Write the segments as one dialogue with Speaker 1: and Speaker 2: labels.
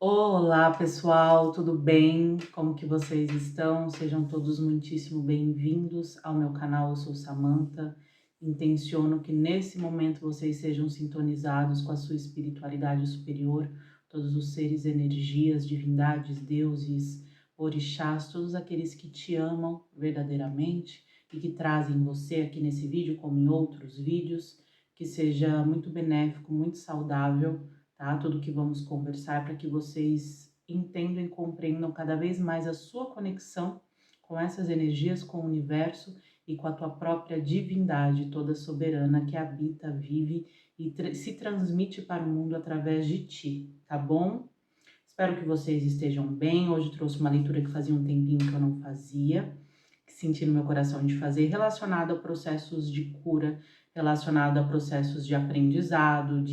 Speaker 1: Olá, pessoal, tudo bem? Como que vocês estão? Sejam todos muitíssimo bem-vindos ao meu canal. Eu sou Samantha. Intenciono que nesse momento vocês sejam sintonizados com a sua espiritualidade superior, todos os seres, energias, divindades, deuses, orixás, todos aqueles que te amam verdadeiramente e que trazem você aqui nesse vídeo, como em outros vídeos, que seja muito benéfico, muito saudável, tá? Tudo que vamos conversar para que vocês entendam e compreendam cada vez mais a sua conexão com essas energias, com o universo e com a tua própria divindade toda soberana que habita, vive e se transmite para o mundo através de ti, tá bom? Espero que vocês estejam bem. Hoje trouxe uma leitura que fazia um tempinho que eu não fazia, que senti no meu coração de fazer, relacionada a processos de cura, relacionado a processos de aprendizado,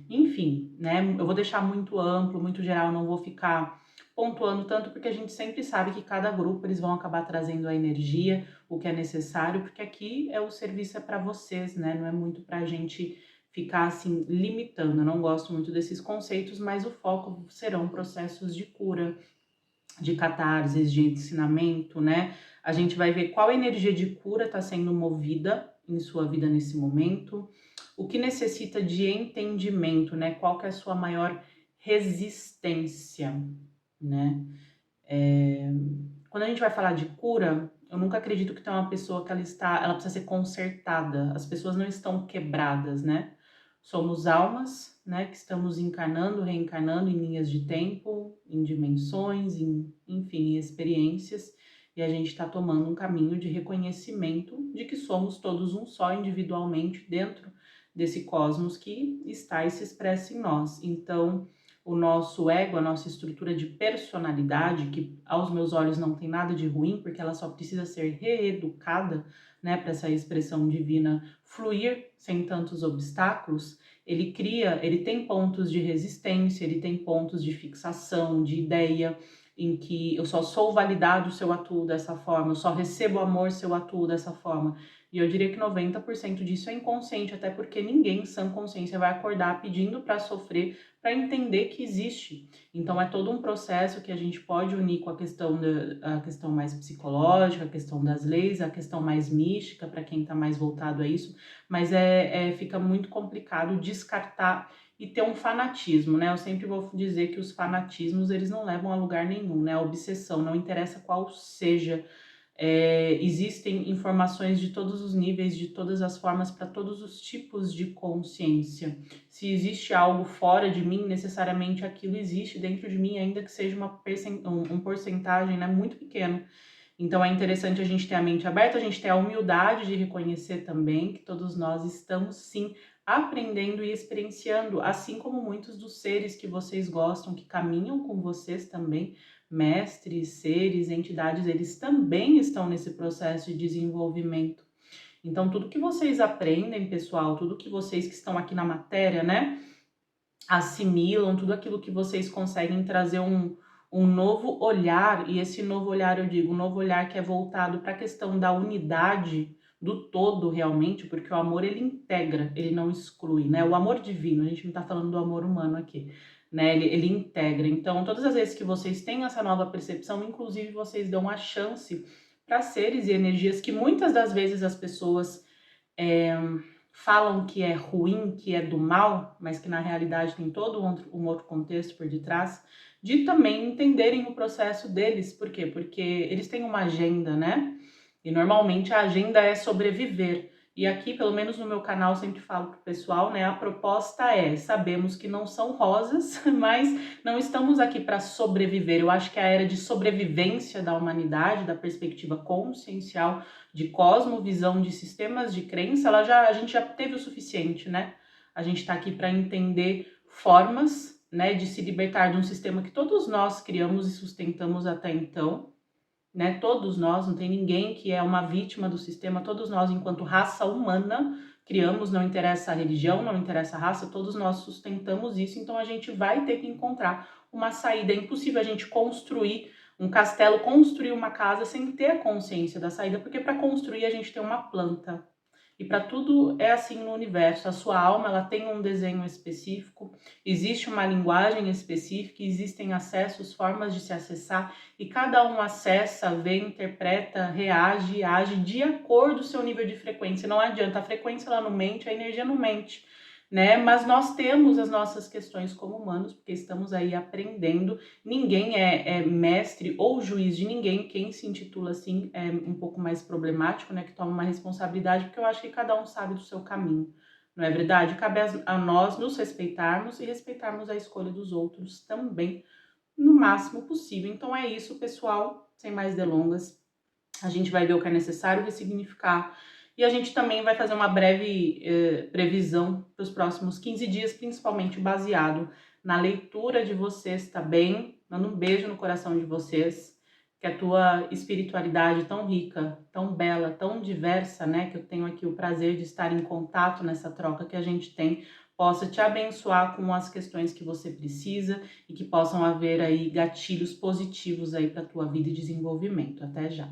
Speaker 1: enfim, né? Eu vou deixar muito amplo, muito geral, não vou ficar pontuando tanto, porque a gente sempre sabe que cada grupo eles vão acabar trazendo a energia, o que é necessário, porque aqui o serviço é para vocês, né? Não é muito pra gente ficar assim limitando. Eu não gosto muito desses conceitos, mas o foco serão processos de cura, de catarses, de ensinamento, né? A gente vai ver qual energia de cura está sendo movida em sua vida nesse momento, o que necessita de entendimento, né? Qual que é a sua maior resistência, né? Quando a gente vai falar de cura, eu nunca acredito que tem uma pessoa que ela precisa ser consertada. As pessoas não estão quebradas, né? Somos almas, né, que estamos encarnando, reencarnando em linhas de tempo, em dimensões, enfim, em experiências, e a gente está tomando um caminho de reconhecimento de que somos todos um só individualmente dentro desse cosmos que está e se expressa em nós. Então, o nosso ego, a nossa estrutura de personalidade, que aos meus olhos não tem nada de ruim, porque ela só precisa ser reeducada, né, para essa expressão divina fluir sem tantos obstáculos, ele tem pontos de resistência, ele tem pontos de fixação, de ideia, em que eu só sou validado se eu atuo dessa forma, eu só recebo amor se eu atuo dessa forma. E eu diria que 90% disso é inconsciente, até porque ninguém, em sã consciência, vai acordar pedindo para sofrer, para entender que existe. Então é todo um processo que a gente pode unir com a questão mais psicológica, a questão das leis, a questão mais mística, para quem está mais voltado a isso, mas fica muito complicado descartar e ter um fanatismo, né? Eu sempre vou dizer que os fanatismos, eles não levam a lugar nenhum, né? A obsessão, não interessa qual seja, existem informações de todos os níveis, de todas as formas, para todos os tipos de consciência. Se existe algo fora de mim, necessariamente aquilo existe dentro de mim, ainda que seja um porcentagem, né, muito pequeno. Então é interessante a gente ter a mente aberta, a gente ter a humildade de reconhecer também que todos nós estamos sim aprendendo e experienciando, assim como muitos dos seres que vocês gostam, que caminham com vocês também, mestres, seres, entidades, eles também estão nesse processo de desenvolvimento. Então tudo que vocês aprendem, pessoal, tudo que vocês que estão aqui na matéria, né, assimilam, tudo aquilo que vocês conseguem trazer um novo olhar, e esse novo olhar, eu digo, um novo olhar que é voltado para a questão da unidade, do todo realmente, porque o amor ele integra, ele não exclui, né? O amor divino, a gente não tá falando do amor humano aqui, né? Ele integra. Então, todas as vezes que vocês têm essa nova percepção, inclusive vocês dão a chance para seres e energias que muitas das vezes as pessoas é, falam que é ruim, que é do mal, mas que na realidade tem todo um outro contexto por detrás, de também entenderem o processo deles. Por quê? Porque eles têm uma agenda, né? E normalmente a agenda é sobreviver. E aqui, pelo menos no meu canal, eu sempre falo pro pessoal, né? A proposta é, sabemos que não são rosas, mas não estamos aqui para sobreviver. Eu acho que a era de sobrevivência da humanidade, da perspectiva consciencial, de cosmovisão, de sistemas de crença, a gente já teve o suficiente, né? A gente está aqui para entender formas, né, de se libertar de um sistema que todos nós criamos e sustentamos até então, né? Todos nós, não tem ninguém que é uma vítima do sistema, todos nós, enquanto raça humana, criamos, não interessa a religião, não interessa a raça, todos nós sustentamos isso, então a gente vai ter que encontrar uma saída. É impossível a gente construir um castelo, construir uma casa sem ter a consciência da saída, porque para construir a gente tem uma planta. E para tudo é assim no universo. A sua alma, ela tem um desenho específico, existe uma linguagem específica, existem acessos, formas de se acessar, e cada um acessa, vê, interpreta, reage, age de acordo com o seu nível de frequência. Não adianta, a frequência ela não mente, a energia não mente, né? Mas nós temos as nossas questões como humanos, porque estamos aí aprendendo. Ninguém é mestre ou juiz de ninguém. Quem se intitula assim é um pouco mais problemático, né? Que toma uma responsabilidade, porque eu acho que cada um sabe do seu caminho, não é verdade? Cabe a nós nos respeitarmos e respeitarmos a escolha dos outros também, no máximo possível. Então é isso, pessoal. Sem mais delongas, a gente vai ver o que é necessário ressignificar. E a gente também vai fazer uma breve previsão para os próximos 15 dias, principalmente baseado na leitura de vocês, tá bem? Mando um beijo no coração de vocês, que a tua espiritualidade tão rica, tão bela, tão diversa, né? Que eu tenho aqui o prazer de estar em contato nessa troca que a gente tem, possa te abençoar com as questões que você precisa e que possam haver aí gatilhos positivos aí para a tua vida e desenvolvimento. Até já.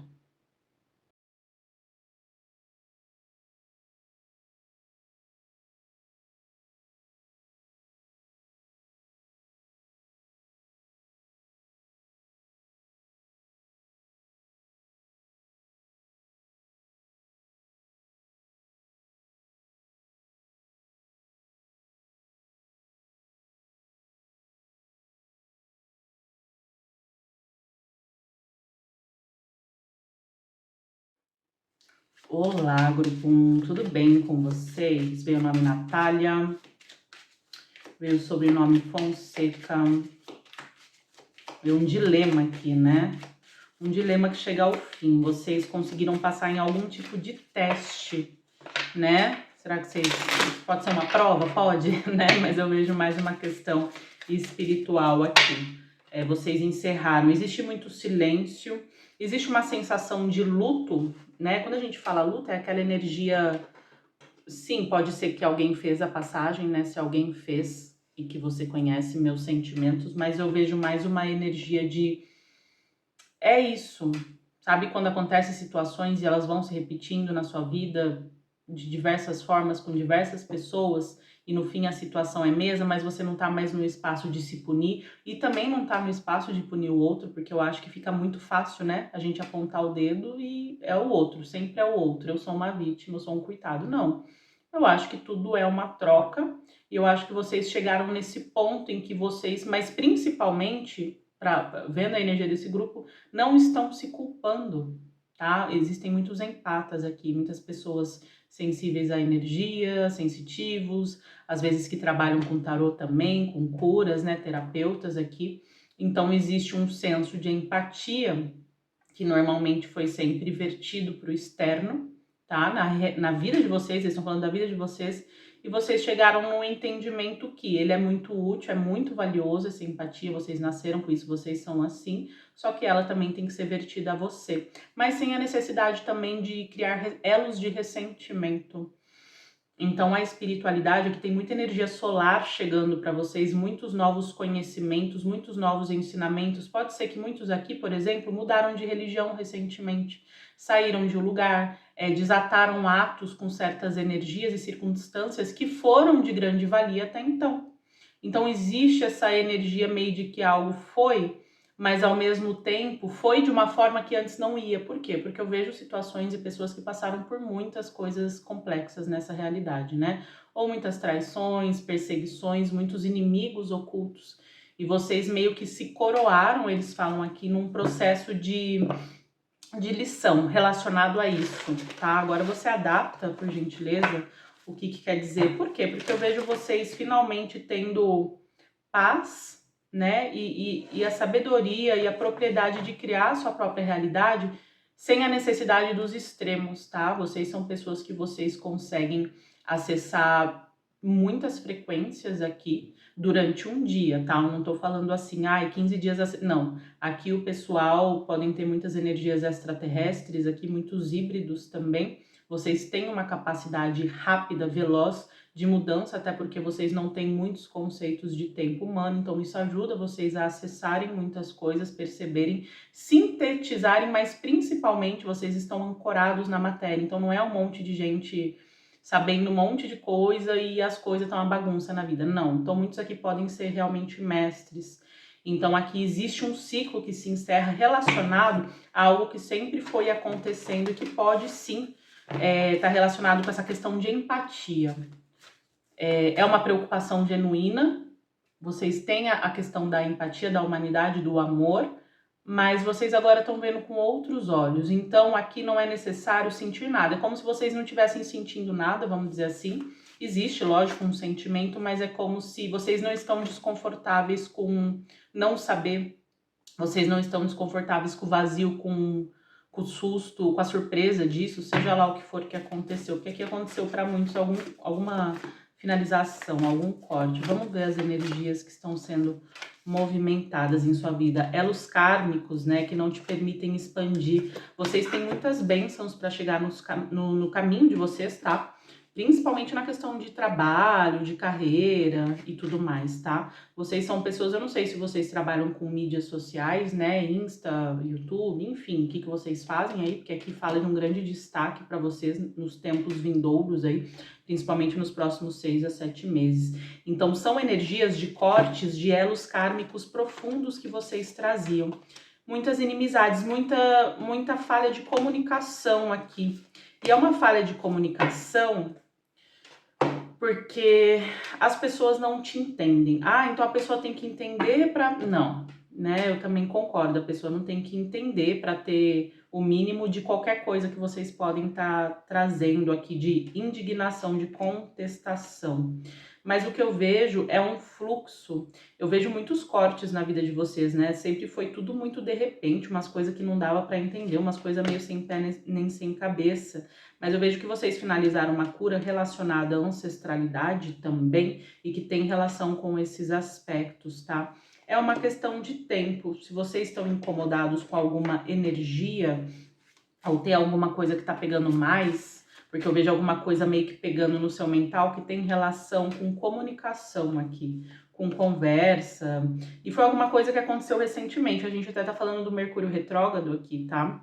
Speaker 1: Olá, grupo 1, tudo bem com vocês? Veio o nome Natália, veio o sobrenome Fonseca, veio um dilema aqui, né? Um dilema que chega ao fim. Vocês conseguiram passar em algum tipo de teste, né? Será que vocês... Pode ser uma prova? Pode, né? Mas eu vejo mais uma questão espiritual aqui. Vocês encerraram. Existe muito silêncio, existe uma sensação de luto, né? Quando a gente fala luto, é aquela energia... Sim, pode ser que alguém fez a passagem, né? Se alguém fez e que você conhece meus sentimentos, mas eu vejo mais uma energia de... É isso, sabe? Quando acontecem situações e elas vão se repetindo na sua vida de diversas formas, com diversas pessoas, e no fim a situação é a mesma, mas você não tá mais no espaço de se punir e também não tá no espaço de punir o outro, porque eu acho que fica muito fácil, né? A gente apontar o dedo e é o outro, sempre é o outro. Eu sou uma vítima, eu sou um coitado. Não. Eu acho que tudo é uma troca e eu acho que vocês chegaram nesse ponto em que vocês, mas principalmente, vendo a energia desse grupo, não estão se culpando, tá? Existem muitos empatas aqui, muitas pessoas sensíveis à energia, sensitivos, às vezes que trabalham com tarô também, com curas, né? Terapeutas aqui. Então existe um senso de empatia que normalmente foi sempre vertido para o externo, tá? Na vida de vocês, eles estão falando da vida de vocês, e vocês chegaram num entendimento que ele é muito útil, é muito valioso, essa empatia, vocês nasceram com isso, vocês são assim, só que ela também tem que ser vertida a você, mas sem a necessidade também de criar elos de ressentimento. Então a espiritualidade aqui tem muita energia solar chegando para vocês, muitos novos conhecimentos, muitos novos ensinamentos. Pode ser que muitos aqui, por exemplo, mudaram de religião recentemente, saíram de um lugar, desataram atos com certas energias e circunstâncias que foram de grande valia até então. Então existe essa energia meio de que algo foi, mas ao mesmo tempo foi de uma forma que antes não ia. Por quê? Porque eu vejo situações e pessoas que passaram por muitas coisas complexas nessa realidade, né? Ou muitas traições, perseguições, muitos inimigos ocultos. E vocês meio que se coroaram, eles falam aqui, num processo de lição relacionado a isso, tá? Agora você adapta, por gentileza, o que quer dizer. Por quê? Porque eu vejo vocês finalmente tendo paz, né? E a sabedoria e a propriedade de criar a sua própria realidade sem a necessidade dos extremos, tá? Vocês são pessoas que vocês conseguem acessar muitas frequências aqui durante um dia, tá? Eu não tô falando assim, 15 dias... Não, aqui o pessoal podem ter muitas energias extraterrestres, aqui muitos híbridos também. Vocês têm uma capacidade rápida, veloz de mudança, até porque vocês não têm muitos conceitos de tempo humano, então isso ajuda vocês a acessarem muitas coisas, perceberem, sintetizarem, mas principalmente vocês estão ancorados na matéria, então não é um monte de gente sabendo um monte de coisa e as coisas estão uma bagunça na vida. Não, então muitos aqui podem ser realmente mestres. Então aqui existe um ciclo que se encerra relacionado a algo que sempre foi acontecendo e que pode sim estar relacionado com essa questão de empatia. É uma preocupação genuína, vocês têm a questão da empatia, da humanidade, do amor, mas vocês agora estão vendo com outros olhos. Então aqui não é necessário sentir nada. É como se vocês não estivessem sentindo nada, vamos dizer assim. Existe, lógico, um sentimento, mas é como se vocês não estão desconfortáveis com não saber, vocês não estão desconfortáveis com o vazio, com o susto, com a surpresa disso, seja lá o que for que aconteceu. Porque aqui aconteceu para muitos alguma finalização, algum corte. Vamos ver as energias que estão sendo movimentadas em sua vida. Elos kármicos, né, que não te permitem expandir. Vocês têm muitas bênçãos para chegar no caminho de vocês, tá? Principalmente na questão de trabalho, de carreira e tudo mais, tá? Vocês são pessoas, eu não sei se vocês trabalham com mídias sociais, né? Insta, YouTube, enfim, o que vocês fazem aí, porque aqui fala de um grande destaque para vocês nos tempos vindouros aí, principalmente nos próximos 6 a 7 meses. Então, são energias de cortes, de elos kármicos profundos que vocês traziam. Muitas inimizades, muita falha de comunicação aqui. E é uma falha de comunicação porque as pessoas não te entendem. Ah, então a pessoa tem que entender para... Não, né? Eu também concordo. A pessoa não tem que entender para ter o mínimo de qualquer coisa que vocês podem estar trazendo aqui de indignação, de contestação. Mas o que eu vejo é um fluxo. Eu vejo muitos cortes na vida de vocês, né? Sempre foi tudo muito de repente, umas coisas que não dava para entender, umas coisas meio sem pé nem sem cabeça. Mas eu vejo que vocês finalizaram uma cura relacionada à ancestralidade também e que tem relação com esses aspectos, tá? É uma questão de tempo. Se vocês estão incomodados com alguma energia ou tem alguma coisa que tá pegando mais, porque eu vejo alguma coisa meio que pegando no seu mental que tem relação com comunicação aqui, com conversa. E foi alguma coisa que aconteceu recentemente. A gente até tá falando do Mercúrio retrógrado aqui, tá?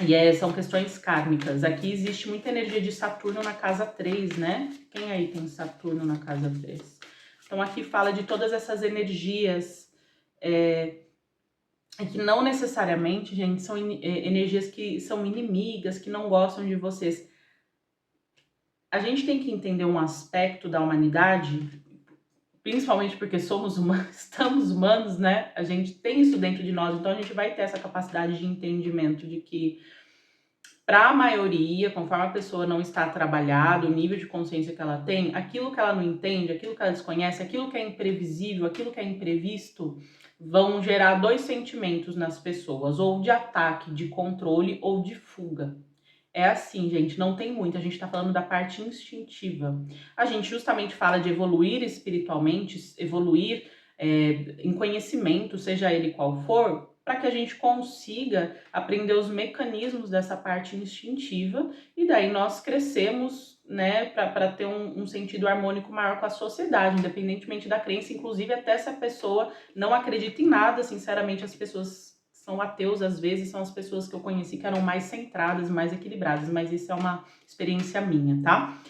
Speaker 1: E são questões kármicas. Aqui existe muita energia de Saturno na casa 3, né? Quem aí tem Saturno na casa 3? Então aqui fala de todas essas energias que não necessariamente, gente, são energias que são inimigas, que não gostam de vocês. A gente tem que entender um aspecto da humanidade, principalmente porque somos humanos, estamos humanos, né? A gente tem isso dentro de nós, então a gente vai ter essa capacidade de entendimento de que para a maioria, conforme a pessoa não está trabalhada, o nível de consciência que ela tem, aquilo que ela não entende, aquilo que ela desconhece, aquilo que é imprevisível, aquilo que é imprevisto, vão gerar 2 sentimentos nas pessoas, ou de ataque, de controle, ou de fuga. É assim, gente, não tem muito, a gente tá falando da parte instintiva. A gente justamente fala de evoluir espiritualmente, evoluir em conhecimento, seja ele qual for, para que a gente consiga aprender os mecanismos dessa parte instintiva e daí nós crescemos, né, para ter um sentido harmônico maior com a sociedade, independentemente da crença, inclusive até se a pessoa não acredita em nada, sinceramente, as pessoas são ateus, às vezes, são as pessoas que eu conheci que eram mais centradas, mais equilibradas, mas isso é uma experiência minha, tá?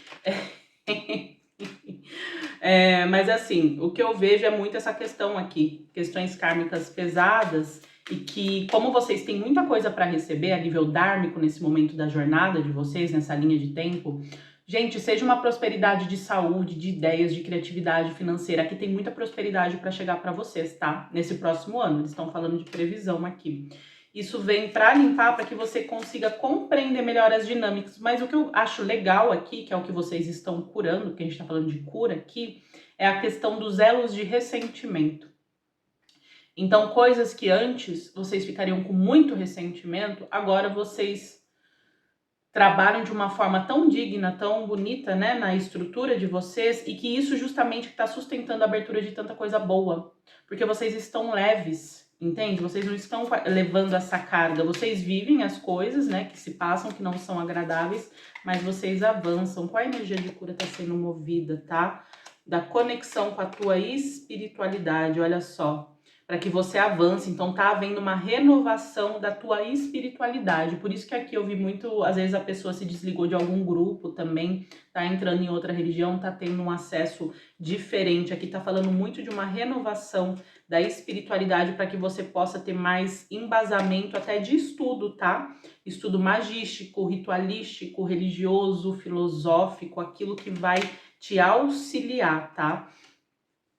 Speaker 1: Mas assim, o que eu vejo é muito essa questão aqui, questões kármicas pesadas, e que como vocês têm muita coisa para receber a nível dármico nesse momento da jornada de vocês, nessa linha de tempo, gente, seja uma prosperidade de saúde, de ideias, de criatividade financeira, aqui tem muita prosperidade para chegar para vocês, tá? Nesse próximo ano, eles estão falando de previsão aqui. Isso vem para limpar, para que você consiga compreender melhor as dinâmicas. Mas o que eu acho legal aqui, que é o que vocês estão curando, porque a gente está falando de cura aqui, é a questão dos elos de ressentimento. Então, coisas que antes vocês ficariam com muito ressentimento, agora vocês trabalham de uma forma tão digna, tão bonita, né, na estrutura de vocês, e que isso justamente está sustentando a abertura de tanta coisa boa. Porque vocês estão leves, entende? Vocês não estão levando essa carga, vocês vivem as coisas, né, que se passam, que não são agradáveis, mas vocês avançam. Qual a energia de cura está sendo movida, tá? Da conexão com a tua espiritualidade, olha só. para que você avance. Então tá havendo uma renovação da tua espiritualidade. Por isso que aqui eu vi muito, às vezes a pessoa se desligou de algum grupo também, tá entrando em outra religião, tá tendo um acesso diferente. Aqui tá falando muito de uma renovação da espiritualidade para que você possa ter mais embasamento até de estudo, tá? Estudo magístico, ritualístico, religioso, filosófico, aquilo que vai te auxiliar, tá?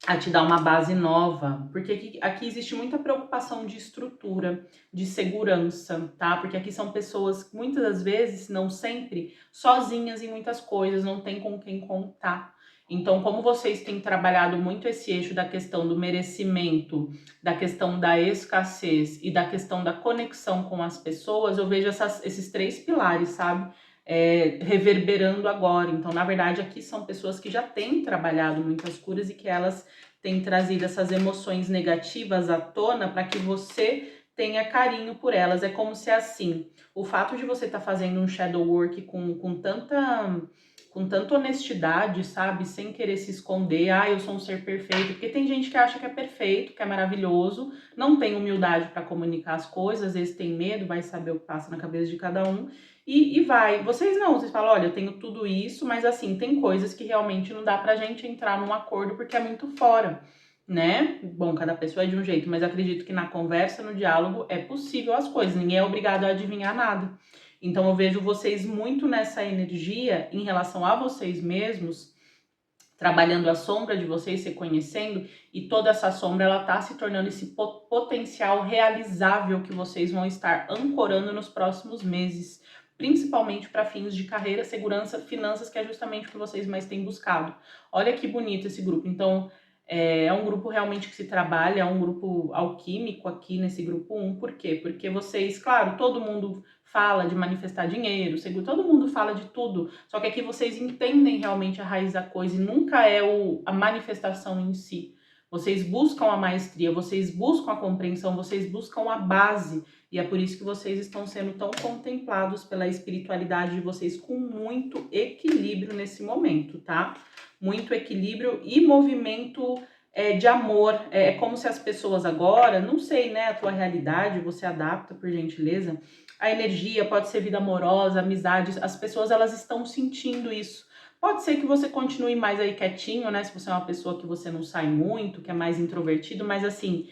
Speaker 1: A te dar uma base nova, porque aqui existe muita preocupação de estrutura, de segurança, tá? Porque aqui são pessoas, muitas das vezes, não sempre, sozinhas em muitas coisas, não tem com quem contar. Então, como vocês têm trabalhado muito esse eixo da questão do merecimento, da questão da escassez e da questão da conexão com as pessoas, eu vejo esses três pilares, sabe? Reverberando agora. Então, na verdade, aqui são pessoas que já têm trabalhado muitas curas e que elas têm trazido essas emoções negativas à tona para que você tenha carinho por elas. É como se assim, o fato de você estar fazendo um shadow work com tanta honestidade, sabe? Sem querer se esconder, eu sou um ser perfeito. Porque tem gente que acha que é perfeito, que é maravilhoso, não tem humildade para comunicar as coisas, às vezes tem medo, vai saber o que passa na cabeça de cada um. E vai. Vocês não, vocês falam, olha, eu tenho tudo isso, mas assim, tem coisas que realmente não dá pra gente entrar num acordo porque é muito fora, né? Bom, cada pessoa é de um jeito, mas acredito que na conversa, no diálogo, é possível as coisas, ninguém é obrigado a adivinhar nada. Então eu vejo vocês muito nessa energia em relação a vocês mesmos, trabalhando a sombra de vocês, se conhecendo, e toda essa sombra ela tá se tornando esse potencial realizável que vocês vão estar ancorando nos próximos meses, principalmente para fins de carreira, segurança, finanças, que é justamente o que vocês mais têm buscado. Olha que bonito esse grupo. Então, é um grupo realmente que se trabalha, é um grupo alquímico aqui nesse grupo 1. Por quê? Porque vocês, claro, todo mundo fala de manifestar dinheiro, todo mundo fala de tudo, só que aqui vocês entendem realmente a raiz da coisa e nunca é a manifestação em si. Vocês buscam a maestria, vocês buscam a compreensão, vocês buscam a base, e é por isso que vocês estão sendo tão contemplados pela espiritualidade de vocês com muito equilíbrio nesse momento, tá? Muito equilíbrio e movimento de amor. É como se as pessoas agora, não sei, né, a tua realidade, você adapta, por gentileza. A energia pode ser vida amorosa, amizade, as pessoas elas estão sentindo isso. Pode ser que você continue mais aí quietinho, né? Se você é uma pessoa que você não sai muito, que é mais introvertido, mas assim,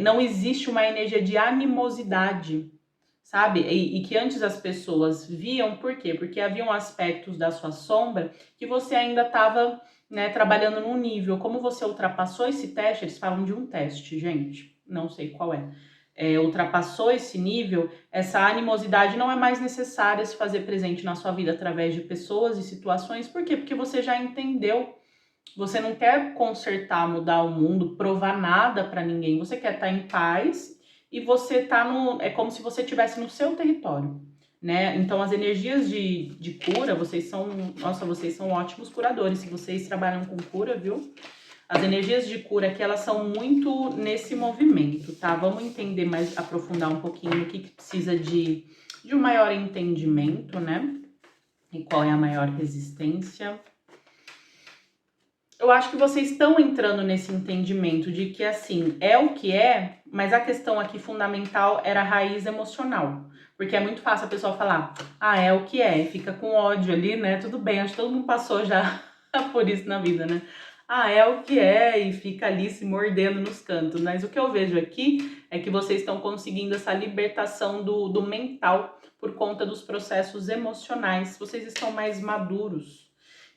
Speaker 1: não existe uma energia de animosidade, sabe? E que antes as pessoas viam, por quê? Porque haviam aspectos da sua sombra que você ainda estava, né, trabalhando num nível. Como você ultrapassou esse teste, eles falam de um teste, gente, não sei qual ultrapassou esse nível, essa animosidade não é mais necessária se fazer presente na sua vida através de pessoas e situações. Por quê? Porque você já entendeu. Você não quer consertar, mudar o mundo, provar nada para ninguém. Você quer estar em paz e você tá é como se você estivesse no seu território, né? Então as energias de cura, vocês são ótimos curadores. Se vocês trabalham com cura, viu? As energias de cura aqui, elas são muito nesse movimento, tá? Vamos entender mais, aprofundar um pouquinho o que precisa de um maior entendimento, né? E qual é a maior resistência. Eu acho que vocês estão entrando nesse entendimento de que, assim, é o que é, mas a questão aqui fundamental era a raiz emocional. Porque é muito fácil a pessoa falar, é o que é, e fica com ódio ali, né? Tudo bem, acho que todo mundo passou já por isso na vida, né? É o que é, e fica ali se mordendo nos cantos. Mas o que eu vejo aqui é que vocês estão conseguindo essa libertação do mental por conta dos processos emocionais. Vocês estão mais maduros.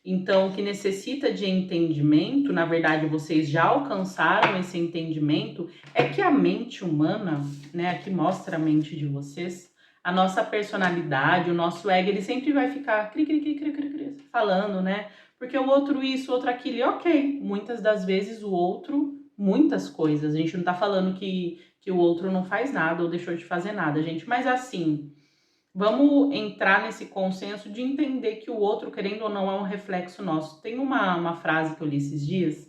Speaker 1: Então, o que necessita de entendimento, na verdade, vocês já alcançaram esse entendimento, é que a mente humana, né, aqui mostra a mente de vocês, a nossa personalidade, o nosso ego, ele sempre vai ficar falando, né? Porque o outro isso, o outro aquilo, e ok, muitas das vezes o outro, muitas coisas, a gente não tá falando que o outro não faz nada ou deixou de fazer nada, gente, mas assim, vamos entrar nesse consenso de entender que o outro, querendo ou não, é um reflexo nosso. Tem uma frase que eu li esses dias,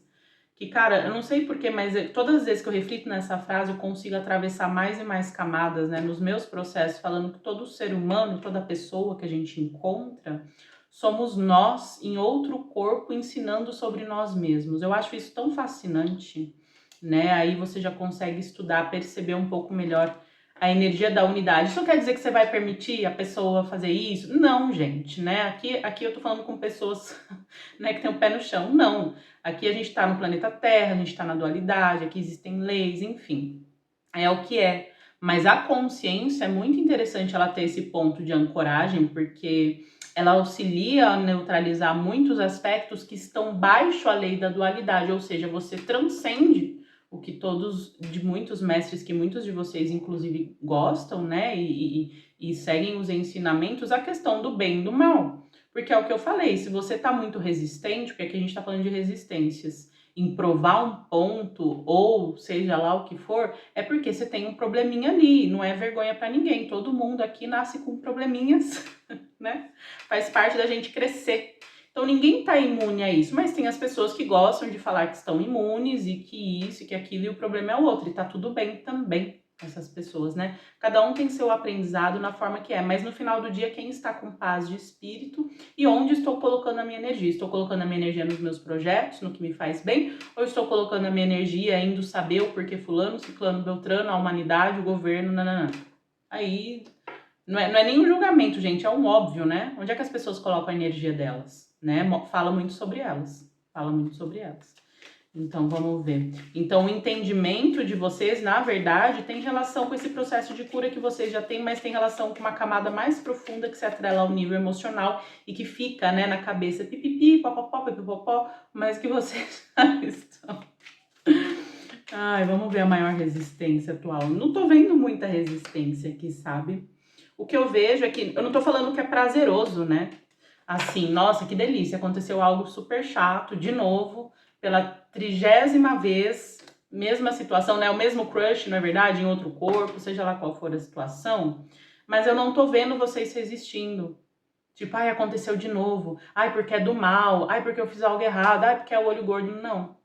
Speaker 1: que, cara, eu não sei porquê, mas todas as vezes que eu reflito nessa frase, eu consigo atravessar mais e mais camadas, né, nos meus processos, falando que todo ser humano, toda pessoa que a gente encontra, somos nós em outro corpo ensinando sobre nós mesmos. Eu acho isso tão fascinante. né? Aí você já consegue estudar, perceber um pouco melhor a energia da unidade. Isso quer dizer que você vai permitir a pessoa fazer isso? Não, gente, né? Aqui eu tô falando com pessoas, né, que tem o pé no chão. Não. Aqui a gente tá no planeta Terra, a gente tá na dualidade, aqui existem leis, enfim. É o que é. Mas a consciência é muito interessante ela ter esse ponto de ancoragem, porque ela auxilia a neutralizar muitos aspectos que estão baixo a lei da dualidade, ou seja, você transcende o que de muitos mestres, que muitos de vocês inclusive gostam, né, e seguem os ensinamentos, a questão do bem e do mal. Porque é o que eu falei, se você tá muito resistente, porque aqui a gente tá falando de resistências, em provar um ponto, ou seja lá o que for, é porque você tem um probleminha ali, não é vergonha para ninguém, todo mundo aqui nasce com probleminhas, né? Faz parte da gente crescer. Então ninguém tá imune a isso, mas tem as pessoas que gostam de falar que estão imunes e que isso e que aquilo e o problema é o outro, e tá tudo bem também essas pessoas, né? Cada um tem seu aprendizado na forma que é, mas no final do dia quem está com paz de espírito e onde estou colocando a minha energia? Estou colocando a minha energia nos meus projetos, no que me faz bem, ou estou colocando a minha energia indo saber o porquê fulano, ciclano, beltrano, a humanidade, o governo, nananã. Aí não é nem um julgamento, gente, é um óbvio, né? Onde é que as pessoas colocam a energia delas, né? Fala muito sobre elas. Fala muito sobre elas. Então, vamos ver. Então, o entendimento de vocês, na verdade, tem relação com esse processo de cura que vocês já têm, mas tem relação com uma camada mais profunda que se atrela ao nível emocional e que fica, né, na cabeça pipipi, popopó, pipopó, mas que vocês já estão. Ai, vamos ver a maior resistência atual. Não tô vendo muita resistência aqui, sabe? O que eu vejo é que, eu não tô falando que é prazeroso, né? Assim, nossa, que delícia, aconteceu algo super chato, de novo, pela 30ª vez, mesma situação, né? O mesmo crush, não é verdade? Em outro corpo, seja lá qual for a situação. Mas eu não tô vendo vocês resistindo. Tipo, ai, aconteceu de novo. Ai, porque é do mal. Ai, porque eu fiz algo errado. Ai, porque é o olho gordo. Não.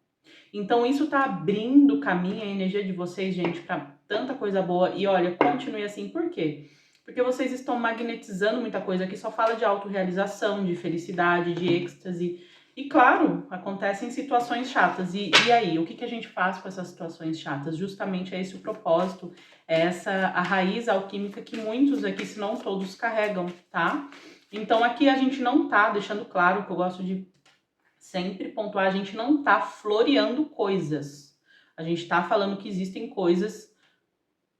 Speaker 1: Então, isso tá abrindo caminho, a energia de vocês, gente, pra tanta coisa boa. E olha, continue assim, por quê? Porque vocês estão magnetizando muita coisa que só fala de autorrealização, de felicidade, de êxtase. E claro, acontecem situações chatas. E aí, o que a gente faz com essas situações chatas? Justamente é esse o propósito, é essa a raiz alquímica que muitos aqui, se não todos, carregam, tá? Então aqui a gente não tá deixando claro, que eu gosto de sempre pontuar, a gente não tá floreando coisas. A gente tá falando que existem coisas,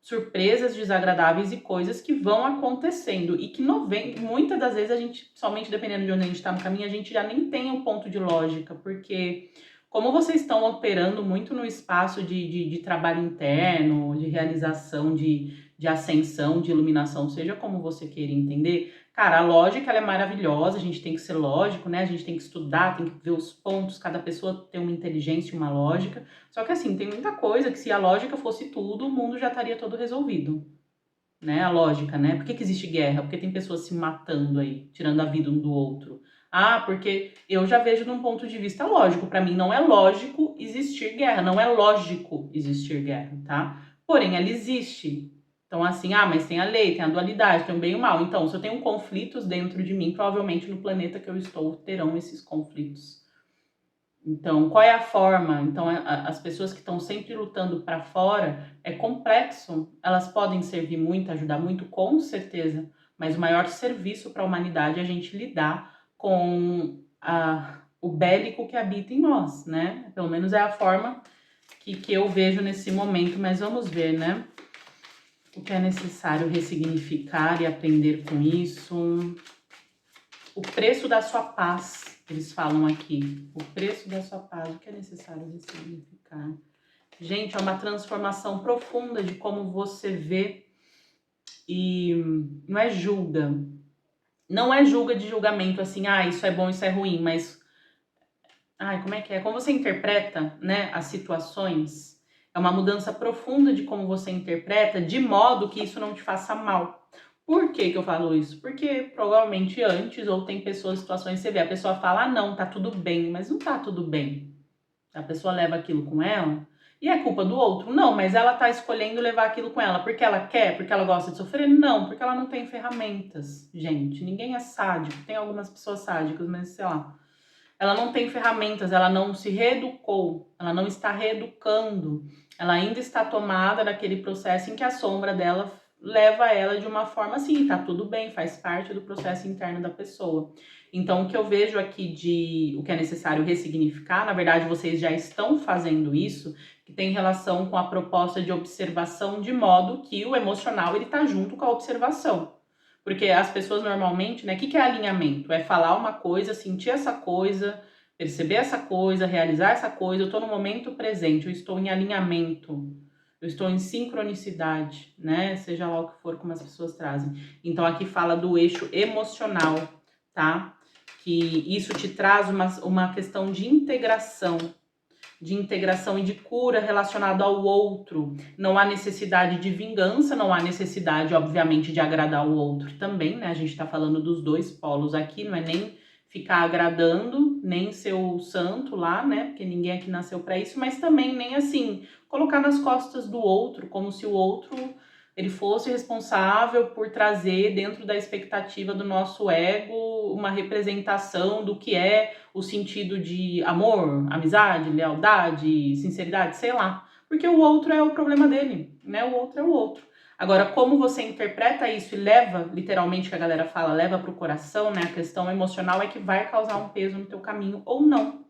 Speaker 1: surpresas desagradáveis e coisas que vão acontecendo e que muitas das vezes a gente, somente dependendo de onde a gente tá no caminho, a gente já nem tem o ponto de lógica, porque como vocês estão operando muito no espaço de trabalho interno, de realização, de ascensão, de iluminação, seja como você queira entender, cara, a lógica ela é maravilhosa, a gente tem que ser lógico, né? A gente tem que estudar, tem que ver os pontos, cada pessoa tem uma inteligência e uma lógica. Só que assim, tem muita coisa que se a lógica fosse tudo, o mundo já estaria todo resolvido. Né? A lógica, né? Por que existe guerra? Porque tem pessoas se matando aí, tirando a vida um do outro. Ah, porque eu já vejo de um ponto de vista lógico. Para mim não é lógico existir guerra, não é lógico existir guerra, tá? Porém, ela existe. Então, assim, mas tem a lei, tem a dualidade, tem o bem e o mal. Então, se eu tenho conflitos dentro de mim, provavelmente no planeta que eu estou terão esses conflitos. Então, qual é a forma? Então, as pessoas que estão sempre lutando para fora, é complexo. Elas podem servir muito, ajudar muito, com certeza. Mas o maior serviço para a humanidade é a gente lidar com o bélico que habita em nós, né? Pelo menos é a forma que eu vejo nesse momento. Mas vamos ver, né? O que é necessário ressignificar e aprender com isso. O preço da sua paz, eles falam aqui. O preço da sua paz, o que é necessário ressignificar. Gente, é uma transformação profunda de como você vê e não é julga. Não é julga de julgamento assim, isso é bom, isso é ruim, mas como é que é? Como você interpreta, né, as situações, é uma mudança profunda de como você interpreta, de modo que isso não te faça mal. Por que eu falo isso? Porque provavelmente antes, ou tem pessoas, situações, você vê, a pessoa fala, não, tá tudo bem, mas não tá tudo bem. A pessoa leva aquilo com ela e é culpa do outro. Não, mas ela tá escolhendo levar aquilo com ela porque ela quer, porque ela gosta de sofrer? Não, porque ela não tem ferramentas, gente. Ninguém é sádico. Tem algumas pessoas sádicas, mas sei lá. ela não tem ferramentas, ela não se reeducou, ela não está reeducando, ela ainda está tomada daquele processo em que a sombra dela leva ela de uma forma assim, tá tudo bem, faz parte do processo interno da pessoa. Então, o que eu vejo aqui de o que é necessário ressignificar, na verdade, vocês já estão fazendo isso, que tem relação com a proposta de observação, de modo que o emocional ele tá junto com a observação. Porque as pessoas normalmente, né, o que é alinhamento? É falar uma coisa, sentir essa coisa, perceber essa coisa, realizar essa coisa. Eu estou no momento presente, eu estou em alinhamento, eu estou em sincronicidade, né? Seja lá o que for, como as pessoas trazem. Então aqui fala do eixo emocional, tá? Que isso te traz uma questão de integração e de cura relacionado ao outro. Não há necessidade de vingança, não há necessidade, obviamente, de agradar o outro também, né? A gente tá falando dos dois polos aqui, não é nem ficar agradando, nem ser o santo lá, né? Porque ninguém aqui nasceu para isso, mas também nem assim, colocar nas costas do outro, como se o outro ele fosse responsável por trazer dentro da expectativa do nosso ego uma representação do que é o sentido de amor, amizade, lealdade, sinceridade, sei lá. Porque o outro é o problema dele, né? O outro é o outro. Agora, como você interpreta isso e leva, literalmente, que a galera fala, leva pro coração, né? A questão emocional é que vai causar um peso no teu caminho ou não.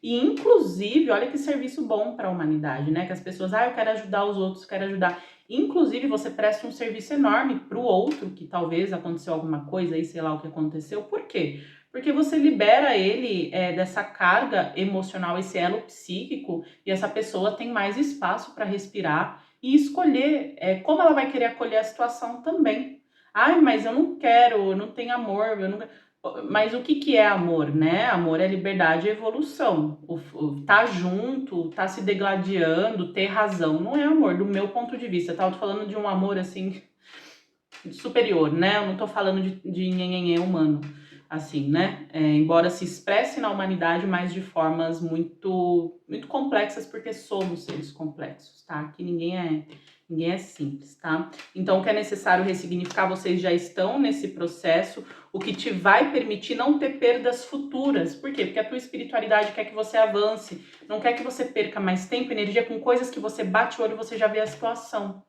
Speaker 1: E, inclusive, olha que serviço bom para a humanidade, né? Que as pessoas, eu quero ajudar os outros, quero ajudar. Inclusive, você presta um serviço enorme pro outro, que talvez aconteceu alguma coisa aí, sei lá o que aconteceu. Por quê? Porque você libera ele dessa carga emocional, esse elo psíquico, e essa pessoa tem mais espaço para respirar e escolher como ela vai querer acolher a situação também. Ai, mas eu não quero, eu não tenho amor, eu não... Mas o que é amor, né? Amor é liberdade e evolução. Tá junto, tá se degladiando, ter razão, não é amor, do meu ponto de vista, tá? Eu tô falando de um amor, assim, superior, né? Eu não tô falando de nhenhenhê humano, assim, né? Embora se expresse na humanidade, mas de formas muito, muito complexas, porque somos seres complexos, tá? Aqui ninguém é simples, tá? Então, o que é necessário ressignificar, vocês já estão nesse processo, o que te vai permitir não ter perdas futuras. Por quê? Porque a tua espiritualidade quer que você avance, não quer que você perca mais tempo, energia com coisas que você bate o olho e você já vê a situação.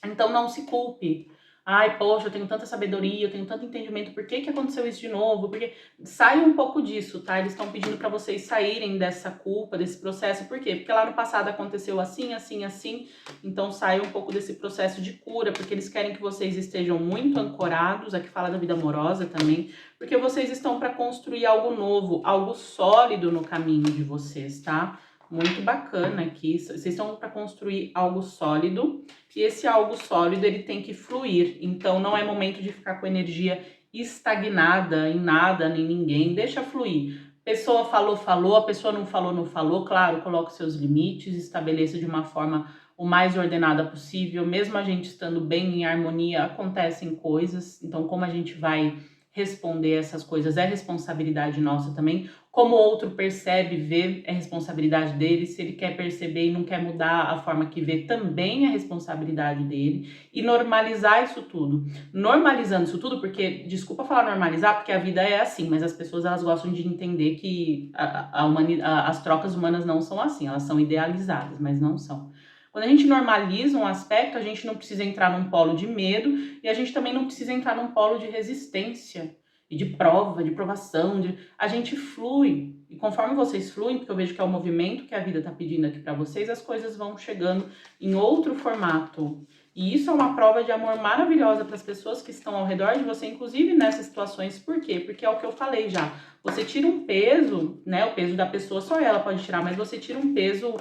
Speaker 1: Então, não se culpe. Ai, poxa, eu tenho tanta sabedoria, eu tenho tanto entendimento, por que aconteceu isso de novo? Porque sai um pouco disso, tá? Eles estão pedindo para vocês saírem dessa culpa, desse processo. Por quê? Porque lá no passado aconteceu assim, assim, assim. Então sai um pouco desse processo de cura, porque eles querem que vocês estejam muito ancorados. Aqui fala da vida amorosa também, porque vocês estão para construir algo novo, algo sólido no caminho de vocês, tá? Muito bacana aqui. Vocês estão para construir algo sólido. E esse algo sólido, ele tem que fluir. Então, não é momento de ficar com energia estagnada em nada, nem ninguém. Deixa fluir. Pessoa falou, a pessoa não falou. Claro, coloque seus limites, estabeleça de uma forma o mais ordenada possível. Mesmo a gente estando bem em harmonia, acontecem coisas. Então, como a gente vai responder essas coisas é responsabilidade nossa também. Como o outro percebe, vê, é responsabilidade dele. Se ele quer perceber e não quer mudar a forma que vê, também é responsabilidade dele. E normalizar isso tudo. Normalizando isso tudo, porque, desculpa falar normalizar, porque a vida é assim, mas as pessoas elas gostam de entender que as trocas humanas não são assim, elas são idealizadas, mas não são. Quando a gente normaliza um aspecto, a gente não precisa entrar num polo de medo e a gente também não precisa entrar num polo de resistência e de prova, de provação. A gente flui. E conforme vocês fluem, porque eu vejo que é o movimento que a vida está pedindo aqui para vocês, as coisas vão chegando em outro formato. E isso é uma prova de amor maravilhosa para as pessoas que estão ao redor de você, inclusive nessas situações. Por quê? Porque é o que eu falei já. Você tira um peso, né? O peso da pessoa só ela pode tirar, mas você tira um peso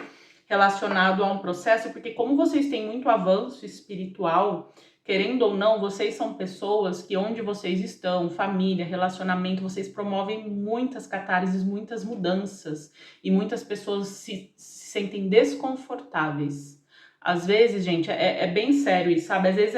Speaker 1: relacionado a um processo, porque como vocês têm muito avanço espiritual, querendo ou não, vocês são pessoas que onde vocês estão, família, relacionamento, vocês promovem muitas catarses, muitas mudanças, e muitas pessoas se sentem desconfortáveis. Às vezes, gente, é bem sério isso, sabe? Às vezes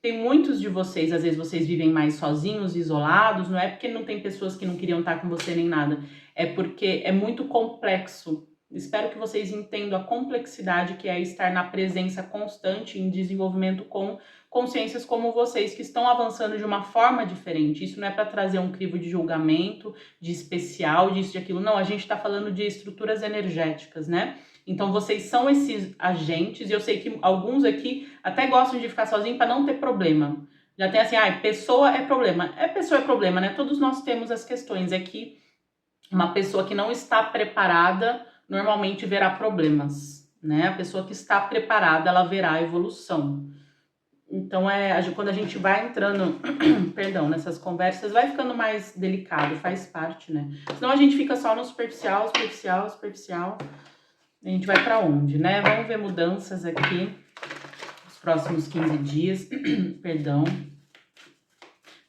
Speaker 1: tem muitos de vocês, às vezes vocês vivem mais sozinhos, isolados, não é porque não tem pessoas que não queriam estar com você nem nada, é porque é muito complexo. Espero que vocês entendam a complexidade que é estar na presença constante em desenvolvimento com consciências como vocês que estão avançando de uma forma diferente. Isso não é para trazer um crivo de julgamento, de especial, disso, de aquilo. Não, a gente está falando de estruturas energéticas, né? Então vocês são esses agentes, e eu sei que alguns aqui até gostam de ficar sozinhos para não ter problema. Já tem assim, pessoa é problema. Pessoa é problema, né? Todos nós temos as questões. É que uma pessoa que não está preparada normalmente verá problemas, né? A pessoa que está preparada, ela verá evolução. Então, quando a gente vai entrando, perdão, nessas conversas, vai ficando mais delicado, faz parte, né? Senão a gente fica só no superficial, superficial, superficial. A gente vai pra onde, né? Vamos ver mudanças aqui nos próximos 15 dias, perdão.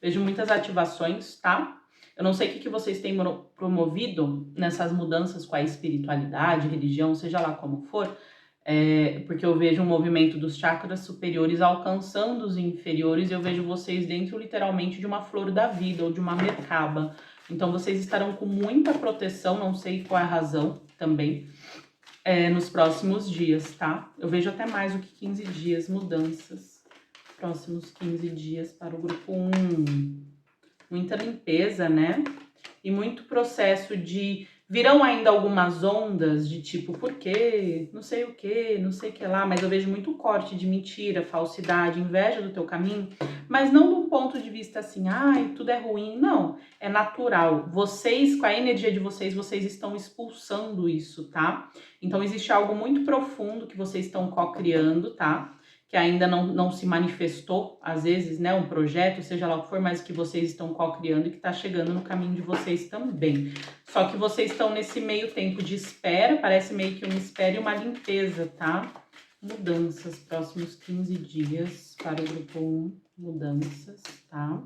Speaker 1: Vejo muitas ativações, tá? Eu não sei o que vocês têm promovido nessas mudanças com a espiritualidade, religião, seja lá como for, porque eu vejo um movimento dos chakras superiores alcançando os inferiores, e eu vejo vocês dentro, literalmente, de uma flor da vida ou de uma merkaba. Então, vocês estarão com muita proteção, não sei qual é a razão também, nos próximos dias, tá? Eu vejo até mais do que 15 dias, mudanças. Próximos 15 dias para o grupo 1. Muita limpeza, né? E muito processo de... Virão ainda algumas ondas de tipo, por quê? Não sei o quê, não sei o que lá, mas eu vejo muito corte de mentira, falsidade, inveja do teu caminho, mas não de um ponto de vista assim, tudo é ruim, não. É natural. Vocês, com a energia de vocês, vocês estão expulsando isso, tá? Então existe algo muito profundo que vocês estão co-criando, tá? Que ainda não se manifestou, às vezes, né, um projeto, seja lá o que for, mas que vocês estão co-criando e que está chegando no caminho de vocês também. Só que vocês estão nesse meio tempo de espera, parece meio que uma espera e uma limpeza, tá? Mudanças, próximos 15 dias para o grupo 1, mudanças, tá?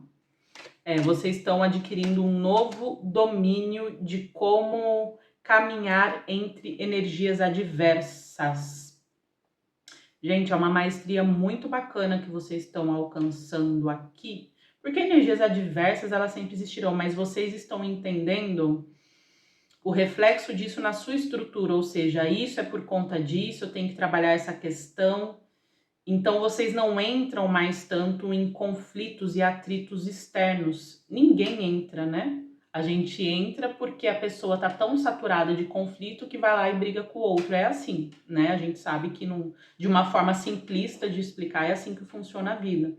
Speaker 1: Vocês estão adquirindo um novo domínio de como caminhar entre energias adversas. Gente, é uma maestria muito bacana que vocês estão alcançando aqui, porque energias adversas, elas sempre existirão, mas vocês estão entendendo o reflexo disso na sua estrutura, ou seja, isso é por conta disso, eu tenho que trabalhar essa questão. Então, vocês não entram mais tanto em conflitos e atritos externos. Ninguém entra, né? A gente entra porque a pessoa tá tão saturada de conflito que vai lá e briga com o outro. É assim, né? A gente sabe que de uma forma simplista de explicar, é assim que funciona a vida.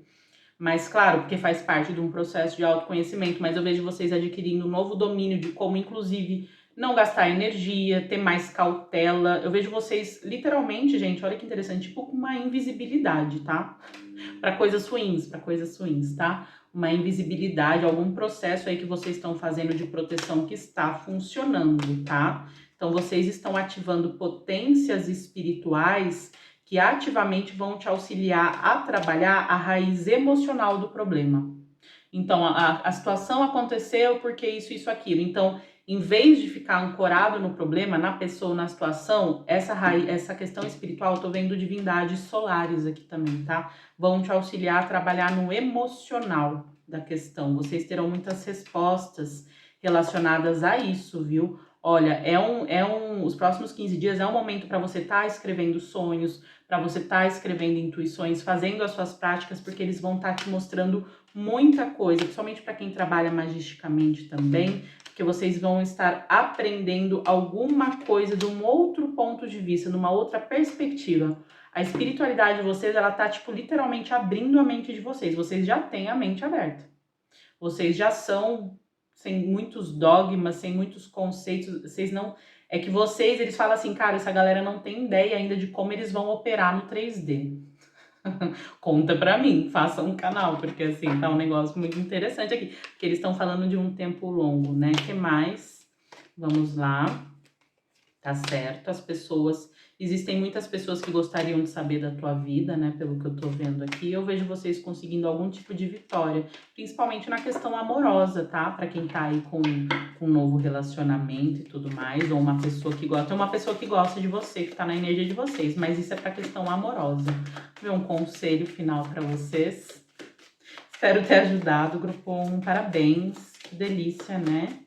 Speaker 1: Mas claro, porque faz parte de um processo de autoconhecimento, mas eu vejo vocês adquirindo um novo domínio de como, inclusive, não gastar energia, ter mais cautela. Eu vejo vocês, literalmente, gente, olha que interessante, tipo uma invisibilidade, tá? Para coisas ruins, tá? Uma invisibilidade, algum processo aí que vocês estão fazendo de proteção que está funcionando, tá? Então, vocês estão ativando potências espirituais que ativamente vão te auxiliar a trabalhar a raiz emocional do problema. Então, a situação aconteceu porque isso, aquilo. Então, em vez de ficar ancorado no problema, na pessoa, na situação, essa questão espiritual, eu tô vendo divindades solares aqui também, tá? Vão te auxiliar a trabalhar no emocional da questão. Vocês terão muitas respostas relacionadas a isso, viu? Olha, os próximos 15 dias é um momento para você estar escrevendo sonhos, para você estar escrevendo intuições, fazendo as suas práticas, porque eles vão estar te mostrando muita coisa, principalmente para quem trabalha magisticamente também, porque vocês vão estar aprendendo alguma coisa de um outro ponto de vista, numa outra perspectiva. A espiritualidade de vocês, ela tá, tipo, literalmente abrindo a mente de vocês. Vocês já têm a mente aberta. Vocês já são sem muitos dogmas, sem muitos conceitos. Vocês não... É que vocês, eles falam assim, cara, essa galera não tem ideia ainda de como eles vão operar no 3D. Conta pra mim, faça um canal, porque assim, tá um negócio muito interessante aqui. Porque eles estão falando de um tempo longo, né? O que mais? Vamos lá. Tá certo, as pessoas... Existem muitas pessoas que gostariam de saber da tua vida, né? Pelo que eu tô vendo aqui. Eu vejo vocês conseguindo algum tipo de vitória. Principalmente na questão amorosa, tá? Pra quem tá aí com um novo relacionamento e tudo mais. Ou uma pessoa que gosta... Tem uma pessoa que gosta de você, que tá na energia de vocês. Mas isso é pra questão amorosa. Vou ver um conselho final pra vocês. Espero ter ajudado, grupo 1. Parabéns. Que delícia, né?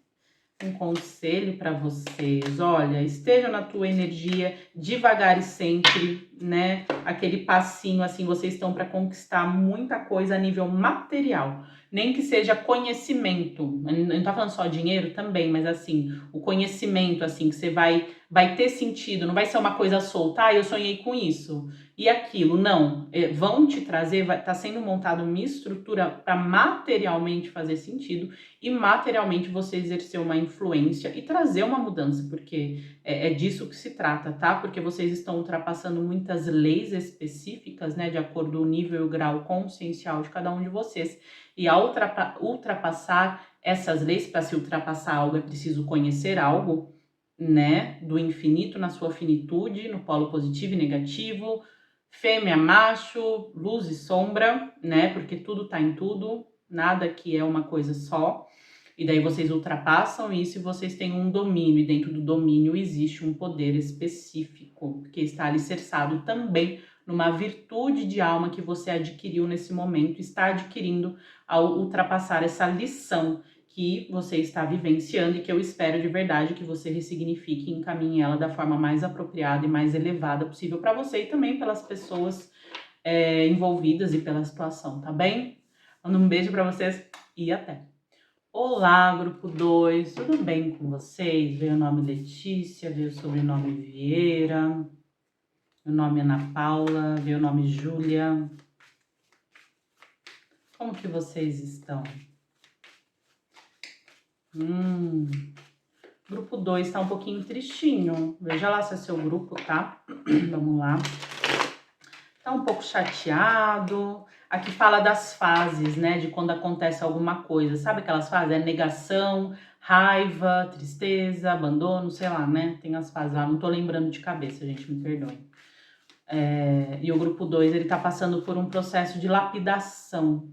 Speaker 1: Um conselho para vocês, olha, estejam na tua energia devagar e sempre, né? Aquele passinho, assim, vocês estão para conquistar muita coisa a nível material. Nem que seja conhecimento, não tá falando só dinheiro também, mas assim, o conhecimento, assim, que você vai ter sentido, não vai ser uma coisa solta, eu sonhei com isso e aquilo, não, vão te trazer, tá sendo montada uma estrutura para materialmente fazer sentido e materialmente você exercer uma influência e trazer uma mudança, porque é disso que se trata, tá? Porque vocês estão ultrapassando muitas leis específicas, né, de acordo com o nível e o grau consciencial de cada um de vocês. E ao ultrapassar essas leis, para se ultrapassar algo é preciso conhecer algo, né, do infinito na sua finitude, no polo positivo e negativo, fêmea, macho, luz e sombra, né, porque tudo tá em tudo, nada que é uma coisa só. E daí vocês ultrapassam isso e vocês têm um domínio, e dentro do domínio existe um poder específico, que está alicerçado também numa virtude de alma que você adquiriu nesse momento, está adquirindo ao ultrapassar essa lição que você está vivenciando e que eu espero de verdade que você ressignifique e encaminhe ela da forma mais apropriada e mais elevada possível para você e também pelas pessoas envolvidas e pela situação, tá bem? Mando um beijo para vocês e até! Olá, grupo 2, tudo bem com vocês? Veio o nome Letícia, veio o sobrenome Vieira, meu nome é Ana Paula, veio o nome Júlia. Como que vocês estão? Grupo 2 tá um pouquinho tristinho. Veja lá se é seu grupo, tá? Vamos lá. Tá um pouco chateado. Aqui fala das fases, né? De quando acontece alguma coisa. Sabe aquelas fases? É negação, raiva, tristeza, abandono, sei lá, né? Tem as fases lá. Não tô lembrando de cabeça, gente, me perdoem. E o grupo 2, ele tá passando por um processo de lapidação.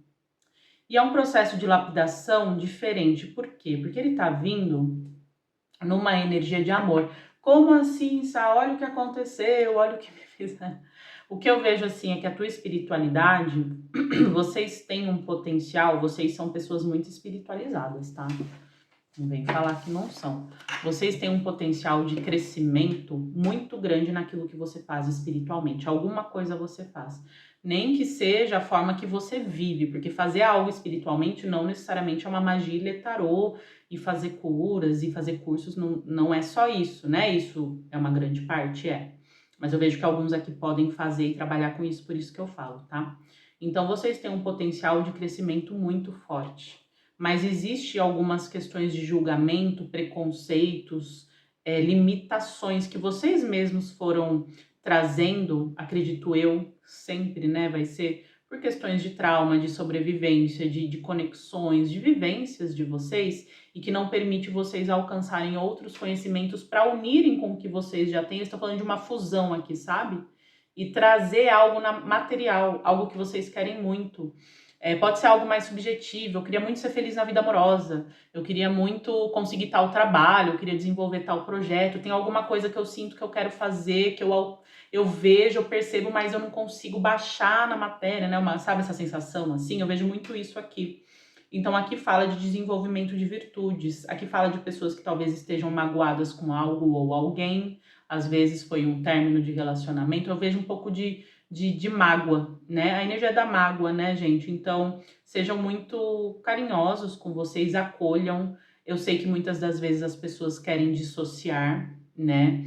Speaker 1: E é um processo de lapidação diferente. Por quê? Porque ele tá vindo numa energia de amor. Como assim, Sá? Olha o que aconteceu, olha o que me fizeram. O que eu vejo assim é que a tua espiritualidade, vocês têm um potencial, vocês são pessoas muito espiritualizadas, tá? Não vem falar que não são. Vocês têm um potencial de crescimento muito grande naquilo que você faz espiritualmente. Alguma coisa você faz. Nem que seja a forma que você vive, porque fazer algo espiritualmente não necessariamente é uma magia e ler tarô e fazer curas e fazer cursos, não é só isso, né? Isso é uma grande parte, mas eu vejo que alguns aqui podem fazer e trabalhar com isso, por isso que eu falo, tá? Então, vocês têm um potencial de crescimento muito forte. Mas existe algumas questões de julgamento, preconceitos, limitações que vocês mesmos foram trazendo, acredito eu, sempre, né? Vai ser por questões de trauma, de sobrevivência, de conexões, de vivências de vocês e que não permite vocês alcançarem outros conhecimentos para unirem com o que vocês já têm. Eu estou falando de uma fusão aqui, sabe? E trazer algo material, algo que vocês querem muito. Pode ser algo mais subjetivo. Eu queria muito ser feliz na vida amorosa. Eu queria muito conseguir tal trabalho. Eu queria desenvolver tal projeto. Tem alguma coisa que eu sinto que eu quero fazer, que eu vejo, eu percebo, mas eu não consigo baixar na matéria, né? Sabe essa sensação assim? Eu vejo muito isso aqui. Então aqui fala de desenvolvimento de virtudes. Aqui fala de pessoas que talvez estejam magoadas com algo ou alguém. Às vezes foi um término de relacionamento. Eu vejo um pouco de mágoa, né? A energia da mágoa, né, gente? Então, sejam muito carinhosos com vocês, acolham. Eu sei que muitas das vezes as pessoas querem dissociar, né?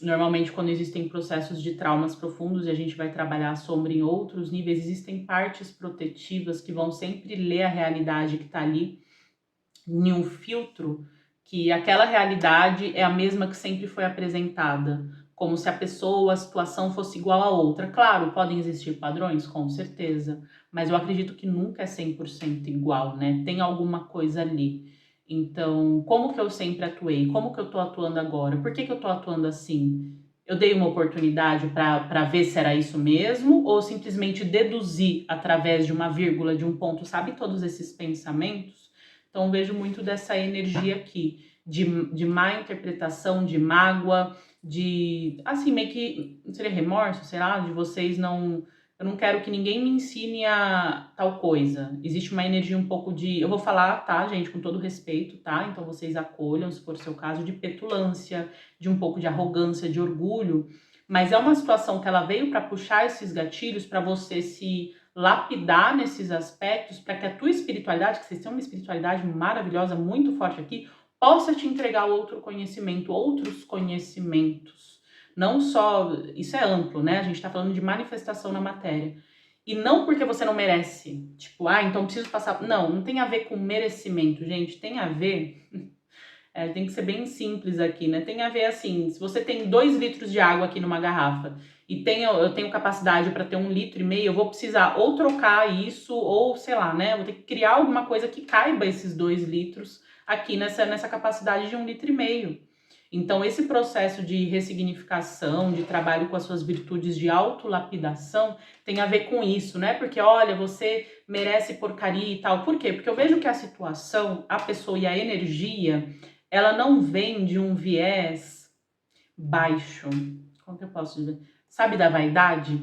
Speaker 1: Normalmente, quando existem processos de traumas profundos e a gente vai trabalhar a sombra em outros níveis, existem partes protetivas que vão sempre ler a realidade que tá ali em um filtro, que aquela realidade é a mesma que sempre foi apresentada, como se a pessoa, a situação fosse igual a outra. Claro, podem existir padrões, com certeza, mas eu acredito que nunca é 100% igual, né? Tem alguma coisa ali. Então, como que eu sempre atuei? Como que eu tô atuando agora? Por que eu tô atuando assim? Eu dei uma oportunidade para ver se era isso mesmo? Ou simplesmente deduzi através de uma vírgula, de um ponto, sabe? Todos esses pensamentos. Então, vejo muito dessa energia aqui, de má interpretação, de mágoa, de, assim, meio que, não seria remorso, sei lá, de vocês não... Eu não quero que ninguém me ensine a tal coisa. Existe uma energia um pouco de... Eu vou falar, tá, gente, com todo respeito, tá? Então, vocês acolham, se for o seu caso, de petulância, de um pouco de arrogância, de orgulho. Mas é uma situação que ela veio para puxar esses gatilhos, para você se lapidar nesses aspectos, para que a tua espiritualidade, que vocês têm uma espiritualidade maravilhosa, muito forte aqui, possa te entregar outro conhecimento, outros conhecimentos. Não só, isso é amplo, né? A gente tá falando de manifestação na matéria. E não porque você não merece, tipo, então preciso passar. Não, não tem a ver com merecimento, gente, tem a ver. Tem que ser bem simples aqui, né? Tem a ver assim, se você tem 2 litros de água aqui numa garrafa e eu tenho capacidade para ter 1,5 litro, eu vou precisar ou trocar isso ou, sei lá, né? Vou ter que criar alguma coisa que caiba esses 2 litros aqui nessa capacidade de 1,5 litro. Então, esse processo de ressignificação, de trabalho com as suas virtudes de autolapidação, tem a ver com isso, né? Porque, olha, você merece porcaria e tal. Por quê? Porque eu vejo que a situação, a pessoa e a energia, ela não vem de um viés baixo. Como que eu posso dizer? Sabe da vaidade?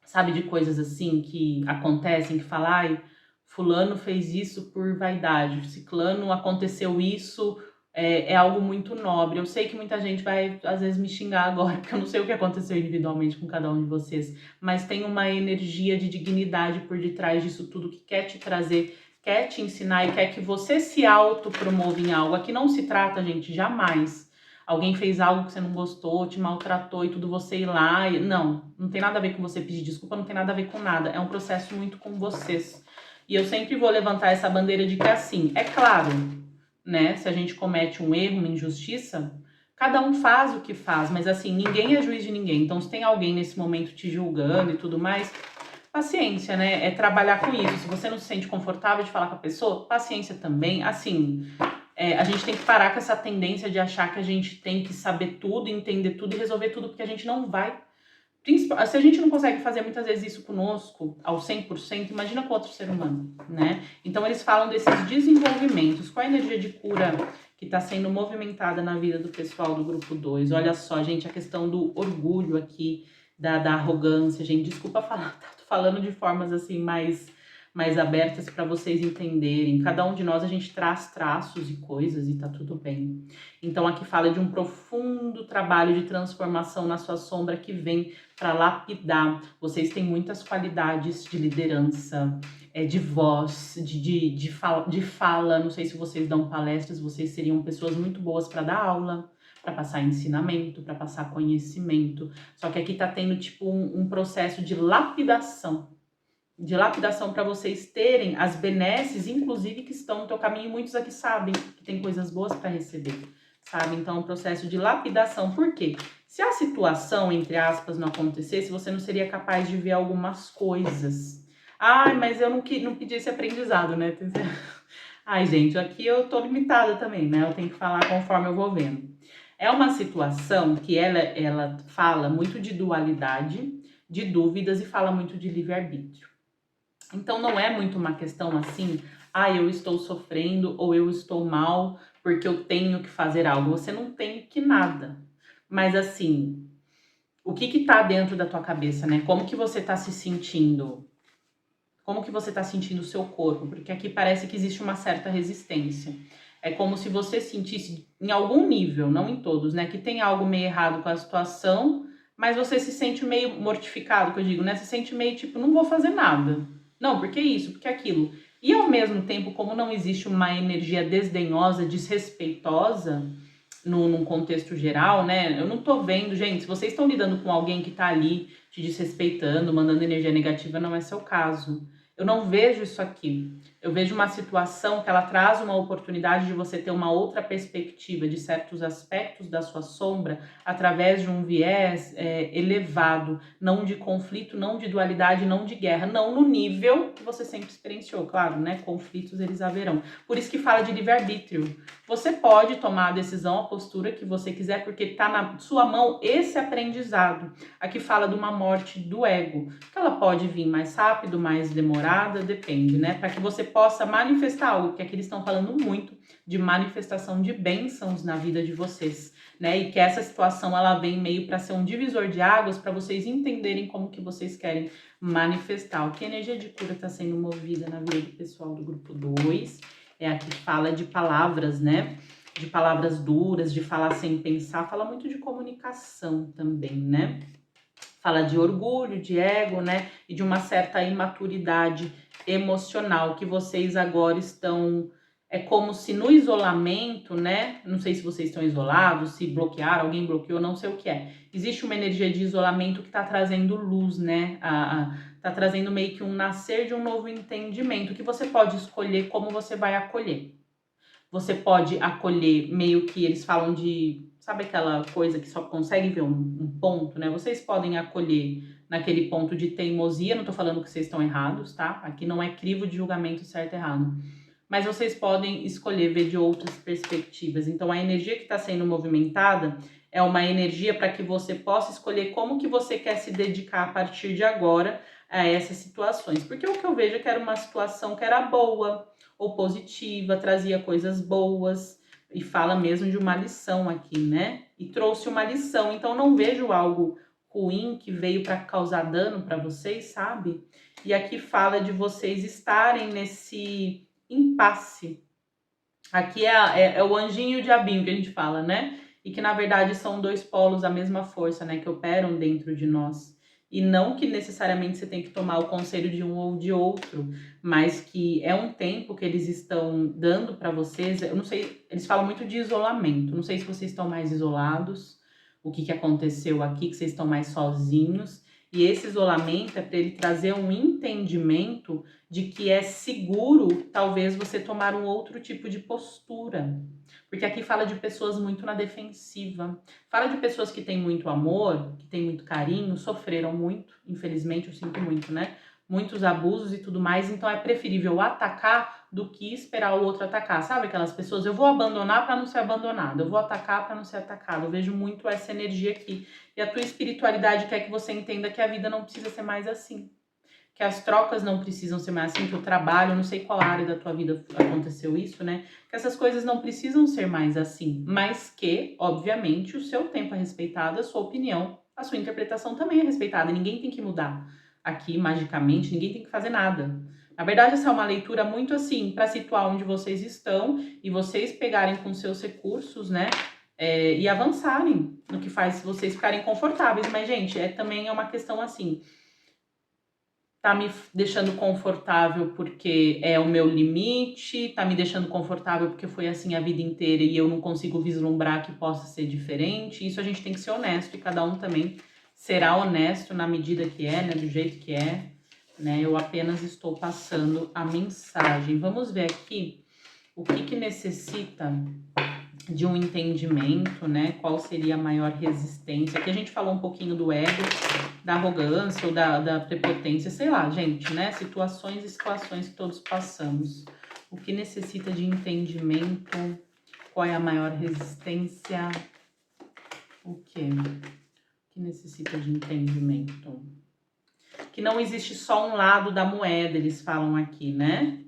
Speaker 1: Sabe de coisas assim que acontecem, que fala, fulano fez isso por vaidade, ciclano aconteceu isso, é algo muito nobre. Eu sei que muita gente vai, às vezes, me xingar agora, porque eu não sei o que aconteceu individualmente com cada um de vocês, mas tem uma energia de dignidade por detrás disso tudo que quer te trazer, quer te ensinar e quer que você se autopromova em algo. Aqui não se trata, gente, jamais. Alguém fez algo que você não gostou, te maltratou e tudo você ir lá. Não tem nada a ver com você pedir desculpa, não tem nada a ver com nada. É um processo muito com vocês. E eu sempre vou levantar essa bandeira de que assim, é claro, né? Se a gente comete um erro, uma injustiça, cada um faz o que faz, mas assim, ninguém é juiz de ninguém. Então, se tem alguém nesse momento te julgando e tudo mais, paciência, né? É trabalhar com isso. Se você não se sente confortável de falar com a pessoa, paciência também. Assim, a gente tem que parar com essa tendência de achar que a gente tem que saber tudo, entender tudo e resolver tudo, porque a gente não vai. Se a gente não consegue fazer muitas vezes isso conosco ao 100%, imagina com outro ser humano, né? Então eles falam desses desenvolvimentos. Qual a energia de cura que está sendo movimentada na vida do pessoal do grupo 2? Olha só, gente, a questão do orgulho aqui, da arrogância, gente, desculpa falar, tô falando de formas assim mais abertas para vocês entenderem. Cada um de nós, a gente traz traços e coisas e tá tudo bem. Então aqui fala de um profundo trabalho de transformação na sua sombra que vem para lapidar. Vocês têm muitas qualidades de liderança, de voz, de fala. Não sei se vocês dão palestras, vocês seriam pessoas muito boas para dar aula, para passar ensinamento, para passar conhecimento. Só que aqui tá tendo tipo um processo de lapidação para vocês terem as benesses, inclusive, que estão no teu caminho. Muitos aqui sabem que tem coisas boas para receber, sabe? Então, é um processo de lapidação. Por quê? Se a situação, entre aspas, não acontecesse, você não seria capaz de ver algumas coisas. Mas eu não pedi esse aprendizado, né? Gente, aqui eu tô limitada também, né? Eu tenho que falar conforme eu vou vendo. É uma situação que ela fala muito de dualidade, de dúvidas e fala muito de livre-arbítrio. Então não é muito uma questão assim, eu estou sofrendo ou eu estou mal porque eu tenho que fazer algo. Você não tem que nada. Mas assim, o que tá dentro da tua cabeça, né? Como que você tá se sentindo? Como que você tá sentindo o seu corpo? Porque aqui parece que existe uma certa resistência. É como se você sentisse em algum nível, não em todos, né? Que tem algo meio errado com a situação, mas você se sente meio mortificado, que eu digo, né? Se sente meio tipo, não vou fazer nada. Não, porque isso, porque aquilo. E ao mesmo tempo, como não existe uma energia desdenhosa, desrespeitosa, num contexto geral, né? Eu não tô vendo, gente, se vocês estão lidando com alguém que tá ali te desrespeitando, mandando energia negativa, não é seu caso. Eu não vejo isso aqui. Eu vejo uma situação que ela traz uma oportunidade de você ter uma outra perspectiva de certos aspectos da sua sombra através de um viés elevado, não de conflito, não de dualidade, não de guerra, não no nível que você sempre experienciou, claro, né? Conflitos eles haverão. Por isso que fala de livre-arbítrio. Você pode tomar a decisão, a postura que você quiser, porque está na sua mão esse aprendizado. Aqui fala de uma morte do ego, que ela pode vir mais rápido, mais demorada, depende, né? Para que você possa manifestar algo, porque aqui eles estão falando muito de manifestação de bênçãos na vida de vocês, né? E que essa situação ela vem meio para ser um divisor de águas para vocês entenderem como que vocês querem manifestar. O que a energia de cura está sendo movida na vida do pessoal do grupo 2. Aqui fala de palavras, né? de palavras duras, de falar sem pensar, fala muito de comunicação também, né? Fala de orgulho, de ego, né? E de uma certa imaturidade emocional que vocês agora estão... É como se no isolamento, né? Não sei se vocês estão isolados, se bloquearam, alguém bloqueou, não sei o que é. Existe uma energia de isolamento que tá trazendo luz, né? Tá trazendo meio que um nascer de um novo entendimento, que você pode escolher como você vai acolher. Você pode acolher meio que eles falam de... Sabe aquela coisa que só consegue ver um ponto, né? Vocês podem acolher naquele ponto de teimosia. Não tô falando que vocês estão errados, tá? Aqui não é crivo de julgamento certo e errado. Mas vocês podem escolher ver de outras perspectivas. Então, a energia que está sendo movimentada é uma energia para que você possa escolher como que você quer se dedicar a partir de agora a essas situações. Porque o que eu vejo é que era uma situação que era boa ou positiva, trazia coisas boas e fala mesmo de uma lição aqui, né? E trouxe uma lição. Então, não vejo algo ruim que veio para causar dano para vocês, sabe? E aqui fala de vocês estarem nesse impasse. Aqui é o anjinho e o diabinho que a gente fala, né? E que na verdade são dois polos da mesma força, né? Que operam dentro de nós. E não que necessariamente você tem que tomar o conselho de um ou de outro, mas que é um tempo que eles estão dando para vocês. Eu não sei, eles falam muito de isolamento. Não sei se vocês estão mais isolados, o que aconteceu aqui, que vocês estão mais sozinhos. E esse isolamento é para ele trazer um entendimento de que é seguro, talvez, você tomar um outro tipo de postura. Porque aqui fala de pessoas muito na defensiva. Fala de pessoas que têm muito amor, que têm muito carinho, sofreram muito, infelizmente, eu sinto muito, né? Muitos abusos e tudo mais, então é preferível atacar do que esperar o outro atacar. Sabe aquelas pessoas, eu vou abandonar para não ser abandonado, eu vou atacar para não ser atacado. Eu vejo muito essa energia aqui. E a tua espiritualidade quer que você entenda que a vida não precisa ser mais assim. Que as trocas não precisam ser mais assim, que o trabalho, não sei qual área da tua vida aconteceu isso, né? Que essas coisas não precisam ser mais assim, mas que, obviamente, o seu tempo é respeitado, a sua opinião, a sua interpretação também é respeitada. Ninguém tem que mudar aqui magicamente, ninguém tem que fazer nada. Na verdade, essa é uma leitura muito assim, para situar onde vocês estão e vocês pegarem com seus recursos, né? E avançarem no que faz vocês ficarem confortáveis. Mas, gente, também é uma questão assim... Tá me deixando confortável porque é o meu limite, tá me deixando confortável porque foi assim a vida inteira e eu não consigo vislumbrar que possa ser diferente. Isso a gente tem que ser honesto e cada um também será honesto na medida que é, né, do jeito que é, né? Eu apenas estou passando a mensagem. Vamos ver aqui o que necessita de um entendimento, né? Qual seria a maior resistência? Aqui a gente falou um pouquinho do ego, da arrogância ou da prepotência, sei lá, gente, né? Situações e situações que todos passamos. O que necessita de entendimento? Qual é a maior resistência? O quê? O que necessita de entendimento? Que não existe só um lado da moeda, eles falam aqui, né?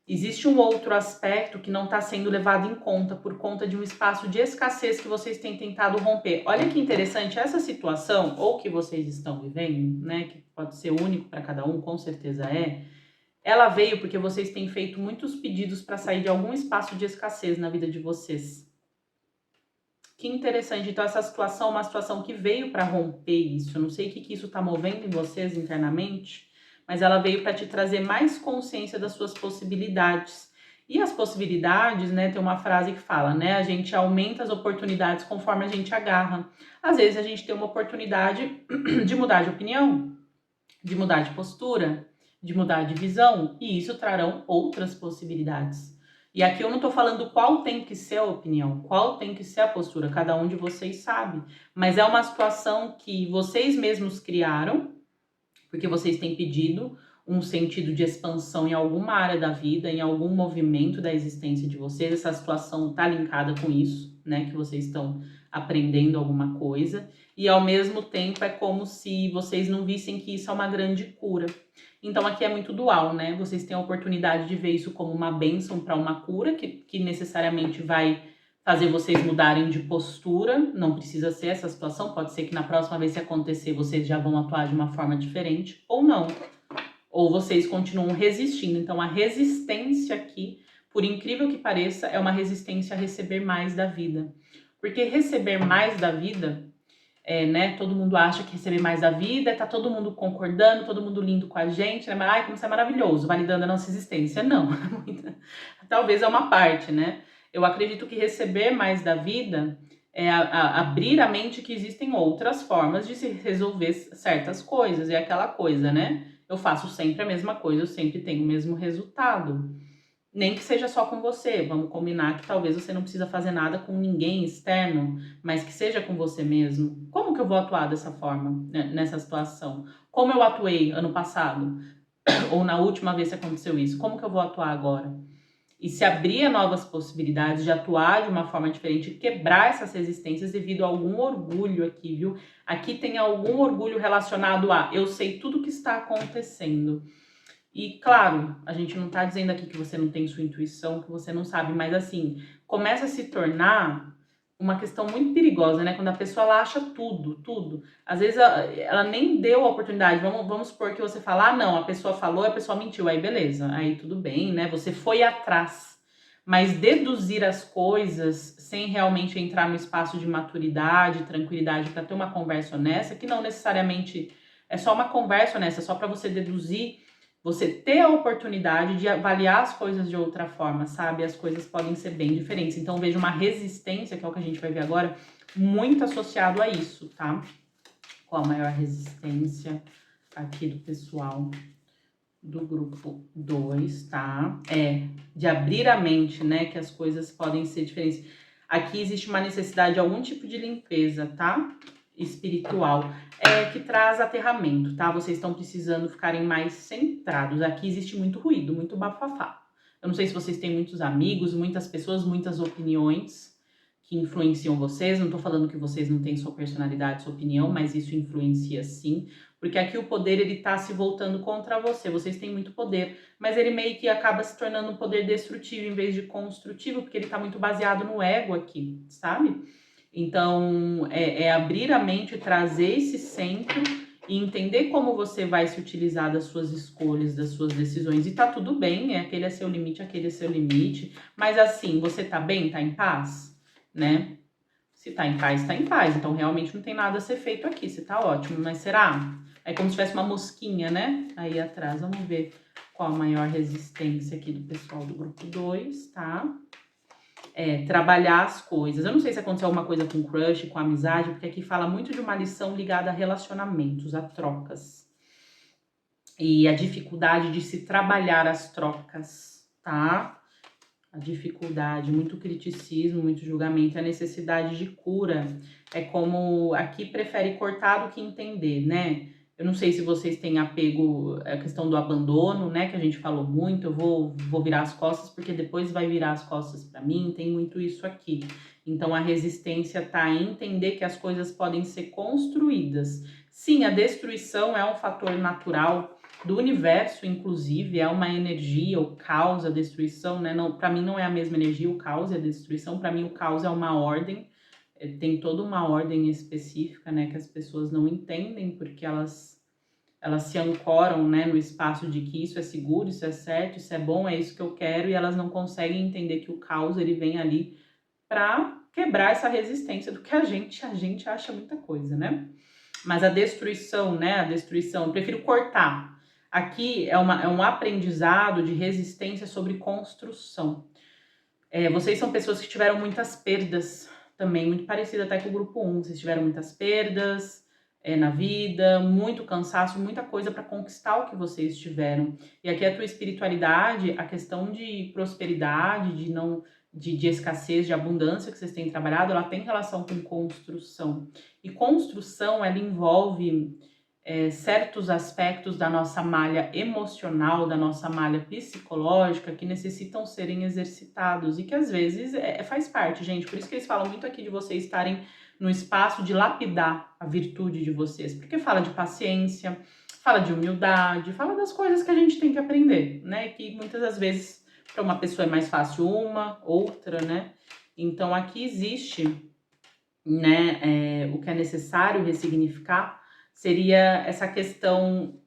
Speaker 1: Existe um outro aspecto que não está sendo levado em conta por conta de um espaço de escassez que vocês têm tentado romper. Olha que interessante, essa situação, ou que vocês estão vivendo, né, que pode ser único para cada um, com certeza ela veio porque vocês têm feito muitos pedidos para sair de algum espaço de escassez na vida de vocês. Que interessante, então essa situação é uma situação que veio para romper isso. Eu não sei o que isso está movendo em vocês internamente, mas ela veio para te trazer mais consciência das suas possibilidades. E as possibilidades, né, tem uma frase que fala, né, a gente aumenta as oportunidades conforme a gente agarra. Às vezes a gente tem uma oportunidade de mudar de opinião, de mudar de postura, de mudar de visão, e isso trarão outras possibilidades. E aqui eu não tô falando qual tem que ser a opinião, qual tem que ser a postura, cada um de vocês sabe. Mas é uma situação que vocês mesmos criaram, porque vocês têm pedido um sentido de expansão em alguma área da vida, em algum movimento da existência de vocês. Essa situação tá linkada com isso, né? Que vocês estão aprendendo alguma coisa. E ao mesmo tempo é como se vocês não vissem que isso é uma grande cura. Então aqui é muito dual, né? Vocês têm a oportunidade de ver isso como uma bênção para uma cura, que necessariamente vai fazer vocês mudarem de postura. Não precisa ser essa situação, pode ser que na próxima vez que acontecer vocês já vão atuar de uma forma diferente, ou não. Ou vocês continuam resistindo. Então a resistência aqui por incrível que pareça, é uma resistência a receber mais da vida. Porque receber mais da vida, né, todo mundo acha que receber mais da vida, tá todo mundo concordando, todo mundo lindo com a gente, né? Ai, como isso é maravilhoso, validando a nossa existência. Não, talvez é uma parte, né? Eu acredito que receber mais da vida é abrir a mente que existem outras formas de se resolver certas coisas. E aquela coisa, né? Eu faço sempre a mesma coisa, eu sempre tenho o mesmo resultado. Nem que seja só com você. Vamos combinar que talvez você não precisa fazer nada com ninguém externo, mas que seja com você mesmo. Como que eu vou atuar dessa forma, né, nessa situação? Como eu atuei ano passado? Ou na última vez que aconteceu isso? Como que eu vou atuar agora? E se abrir a novas possibilidades de atuar de uma forma diferente, quebrar essas resistências devido a algum orgulho aqui, viu? Aqui tem algum orgulho relacionado a eu sei tudo o que está acontecendo. E, claro, a gente não tá dizendo aqui que você não tem sua intuição, que você não sabe, mas assim, começa a se tornar uma questão muito perigosa, né? Quando a pessoa ela acha tudo, tudo. Às vezes ela nem deu a oportunidade. Vamos supor que você fala, ah, não, a pessoa falou, a pessoa mentiu. Aí beleza, aí tudo bem, né? Você foi atrás. Mas deduzir as coisas sem realmente entrar no espaço de maturidade, tranquilidade, para ter uma conversa honesta, que não necessariamente é só uma conversa honesta, só para você deduzir, você ter a oportunidade de avaliar as coisas de outra forma, sabe? As coisas podem ser bem diferentes. Então, vejo uma resistência, que é o que a gente vai ver agora, muito associado a isso, tá? Qual a maior resistência aqui do pessoal do grupo 2, tá? De abrir a mente, né? Que as coisas podem ser diferentes. Aqui existe uma necessidade de algum tipo de limpeza, tá? Espiritual, que traz aterramento, tá? Vocês estão precisando ficarem mais centrados. Aqui existe muito ruído, muito bafafá. Eu não sei se vocês têm muitos amigos, muitas pessoas, muitas opiniões que influenciam vocês. Não tô falando que vocês não têm sua personalidade, sua opinião, mas isso influencia sim. Porque aqui o poder, ele tá se voltando contra você. Vocês têm muito poder, mas ele meio que acaba se tornando um poder destrutivo em vez de construtivo, porque ele tá muito baseado no ego aqui, sabe? Então, abrir a mente, trazer esse centro e entender como você vai se utilizar das suas escolhas, das suas decisões. E tá tudo bem, aquele é seu limite, aquele é seu limite. Mas assim, você tá bem? Tá em paz? Né? Se tá em paz, tá em paz. Então, realmente não tem nada a ser feito aqui. Você tá ótimo. Mas será? É como se tivesse uma mosquinha, né? Aí atrás. Vamos ver qual a maior resistência aqui do pessoal do grupo 2, tá? Trabalhar as coisas. Eu não sei se aconteceu alguma coisa com crush, com amizade, porque aqui fala muito de uma lição ligada a relacionamentos, a trocas. E a dificuldade de se trabalhar as trocas, tá? A dificuldade, muito criticismo, muito julgamento, a necessidade de cura. É como aqui prefere cortar do que entender, né? Eu não sei se vocês têm apego à questão do abandono, né? Que a gente falou muito. Eu vou virar as costas porque depois vai virar as costas para mim. Tem muito isso aqui. Então a resistência tá em entender que as coisas podem ser construídas. Sim, a destruição é um fator natural do universo, inclusive, é uma energia, o caos, a destruição, né? Para mim não é a mesma energia, o caos e a destruição. Para mim o caos é uma ordem, tem toda uma ordem específica, né? Que as pessoas não entendem porque elas se ancoram, né, no espaço de que isso é seguro, isso é certo, isso é bom, é isso que eu quero, e elas não conseguem entender que o caos ele vem ali para quebrar essa resistência do que a gente acha muita coisa, né? Mas a destruição, né? A destruição, eu prefiro cortar. Aqui é um aprendizado de resistência sobre construção. Vocês são pessoas que tiveram muitas perdas também, muito parecido até com o grupo 1. Vocês tiveram muitas perdas na vida, muito cansaço, muita coisa para conquistar o que vocês tiveram. E aqui a tua espiritualidade, a questão de prosperidade, de escassez, de abundância que vocês têm trabalhado, ela tem relação com construção. E construção, ela envolve certos aspectos da nossa malha emocional, da nossa malha psicológica, que necessitam serem exercitados e que às vezes faz parte, gente. Por isso que eles falam muito aqui de vocês estarem no espaço de lapidar a virtude de vocês, porque fala de paciência, fala de humildade, fala das coisas que a gente tem que aprender, né? Que muitas das vezes para uma pessoa é mais fácil uma, outra, né? Então aqui existe, né, o que é necessário ressignificar seria essa questão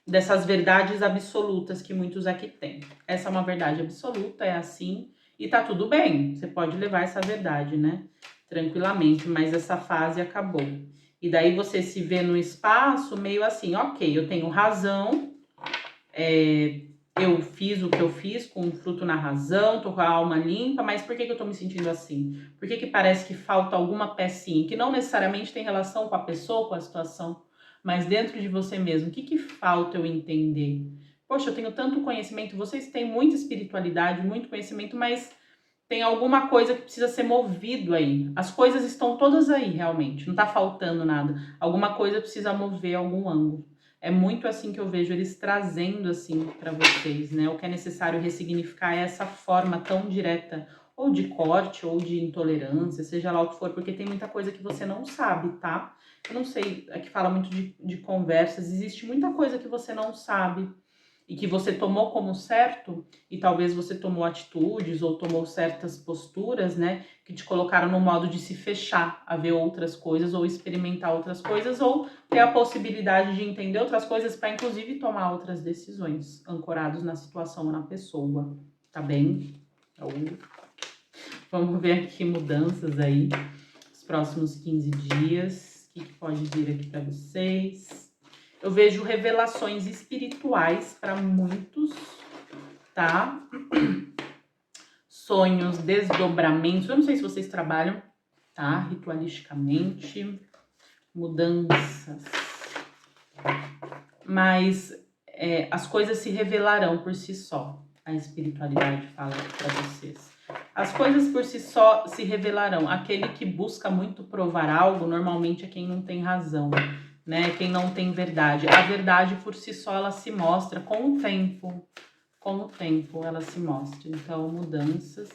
Speaker 1: dessas verdades absolutas que muitos aqui têm. Essa é uma verdade absoluta, é assim, e tá tudo bem. Você pode levar essa verdade, né? Tranquilamente, mas essa fase acabou. E daí você se vê no espaço meio assim, ok, eu tenho razão, eu fiz o que eu fiz com o fruto na razão, tô com a alma limpa, mas por que eu tô me sentindo assim? Por que parece que falta alguma pecinha, que não necessariamente tem relação com a pessoa, com a situação, mas dentro de você mesmo? O que falta eu entender? Poxa, eu tenho tanto conhecimento, vocês têm muita espiritualidade, muito conhecimento, mas tem alguma coisa que precisa ser movido aí. As coisas estão todas aí, realmente, não tá faltando nada. Alguma coisa precisa mover algum ângulo. É muito assim que eu vejo eles trazendo assim para vocês, né? O que é necessário ressignificar é essa forma tão direta, ou de corte, ou de intolerância, seja lá o que for, porque tem muita coisa que você não sabe, tá? Eu não sei, aqui fala muito de conversas, existe muita coisa que você não sabe e que você tomou como certo, e talvez você tomou atitudes ou tomou certas posturas, né, que te colocaram no modo de se fechar a ver outras coisas ou experimentar outras coisas ou ter a possibilidade de entender outras coisas para inclusive tomar outras decisões ancorados na situação ou na pessoa, tá bem? Então, vamos ver aqui mudanças aí, os próximos 15 dias, o que pode vir aqui para vocês. Eu vejo revelações espirituais para muitos, tá? Sonhos, desdobramentos. Eu não sei se vocês trabalham, tá? Ritualisticamente, mudanças. Mas as coisas se revelarão por si só. A espiritualidade fala para vocês. As coisas por si só se revelarão. Aquele que busca muito provar algo, normalmente é quem não tem razão, né? Quem não tem verdade. A verdade por si só, ela se mostra com o tempo. Com o tempo, ela se mostra. Então, mudanças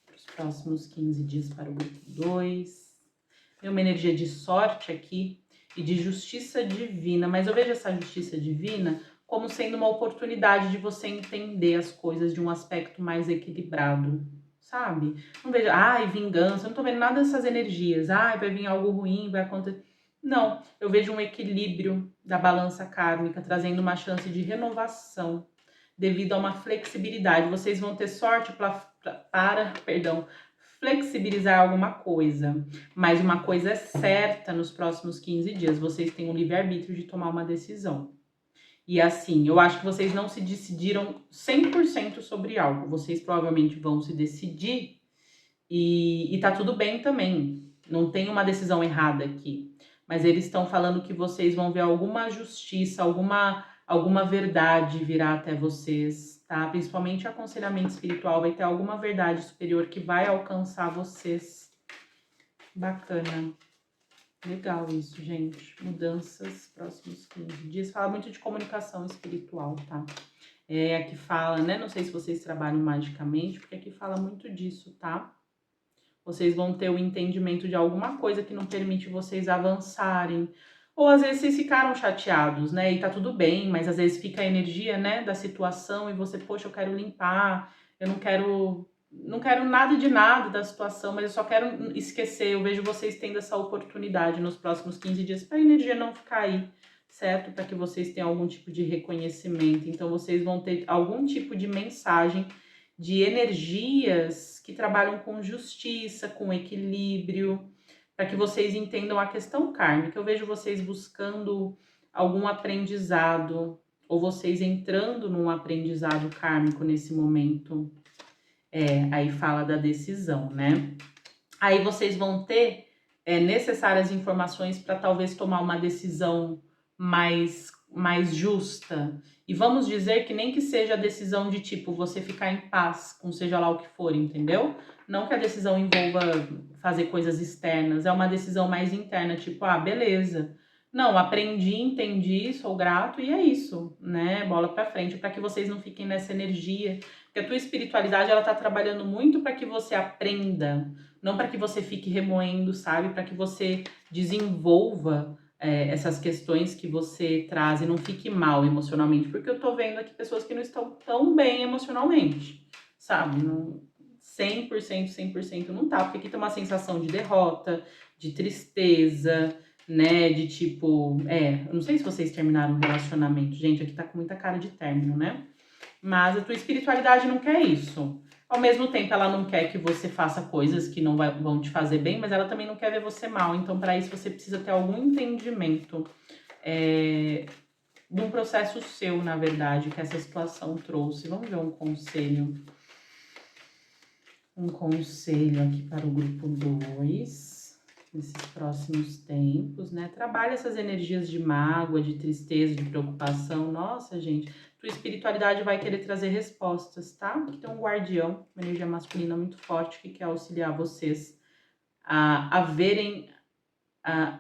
Speaker 1: para os próximos 15 dias para o grupo 2. Tem uma energia de sorte aqui e de justiça divina. Mas eu vejo essa justiça divina como sendo uma oportunidade de você entender as coisas de um aspecto mais equilibrado, sabe? Não vejo, vingança, eu não tô vendo nada dessas energias. Vai vir algo ruim, vai acontecer. Não, eu vejo um equilíbrio da balança kármica, trazendo uma chance de renovação, devido a uma flexibilidade. Vocês vão ter sorte para flexibilizar alguma coisa, mas uma coisa é certa nos próximos 15 dias, vocês têm o livre-arbítrio de tomar uma decisão. E assim, eu acho que vocês não se decidiram 100% sobre algo. Vocês provavelmente vão se decidir e tá tudo bem também. Não tem uma decisão errada aqui. Mas eles estão falando que vocês vão ver alguma justiça, alguma verdade virá até vocês, tá? Principalmente aconselhamento espiritual, vai ter alguma verdade superior que vai alcançar vocês. Bacana. Legal isso, gente. Mudanças, próximos 15 dias. Fala muito de comunicação espiritual, tá? Aqui fala, né? Não sei se vocês trabalham magicamente, porque aqui fala muito disso, tá? Vocês vão ter o entendimento de alguma coisa que não permite vocês avançarem. Ou às vezes vocês ficaram chateados, né? E tá tudo bem, mas às vezes fica a energia, né, da situação e você, poxa, eu quero limpar, eu não quero nada de nada da situação, mas eu só quero esquecer. Eu vejo vocês tendo essa oportunidade nos próximos 15 dias para a energia não ficar aí, certo? Para que vocês tenham algum tipo de reconhecimento. Então, vocês vão ter algum tipo de mensagem de energias que trabalham com justiça, com equilíbrio, para que vocês entendam a questão kármica. Eu vejo vocês buscando algum aprendizado, ou vocês entrando num aprendizado kármico nesse momento. Aí fala da decisão, né? Aí vocês vão ter necessárias informações para talvez tomar uma decisão mais justa. E vamos dizer que nem que seja a decisão de tipo você ficar em paz com seja lá o que for, entendeu? Não que a decisão envolva fazer coisas externas, é uma decisão mais interna, tipo, beleza. Não, aprendi, entendi, sou grato e é isso, né? Bola pra frente, para que vocês não fiquem nessa energia. Porque a tua espiritualidade, ela tá trabalhando muito para que você aprenda, não para que você fique remoendo, sabe? Para que você desenvolva essas questões que você traz e não fique mal emocionalmente. Porque eu tô vendo aqui pessoas que não estão tão bem emocionalmente, sabe? Não, 100% não tá. Porque aqui tem uma sensação de derrota, de tristeza, né? De tipo, eu não sei se vocês terminaram o relacionamento, gente, aqui tá com muita cara de término, né? Mas a tua espiritualidade não quer isso. Ao mesmo tempo, ela não quer que você faça coisas que não vão te fazer bem, mas ela também não quer ver você mal. Então, para isso, você precisa ter algum entendimento de um processo seu, na verdade, que essa situação trouxe. Vamos ver um conselho. Um conselho aqui para o grupo 2, nesses próximos tempos, né? Trabalha essas energias de mágoa, de tristeza, de preocupação. Nossa, gente, tua espiritualidade vai querer trazer respostas, tá? Porque tem um guardião, uma energia masculina muito forte que quer auxiliar vocês a verem.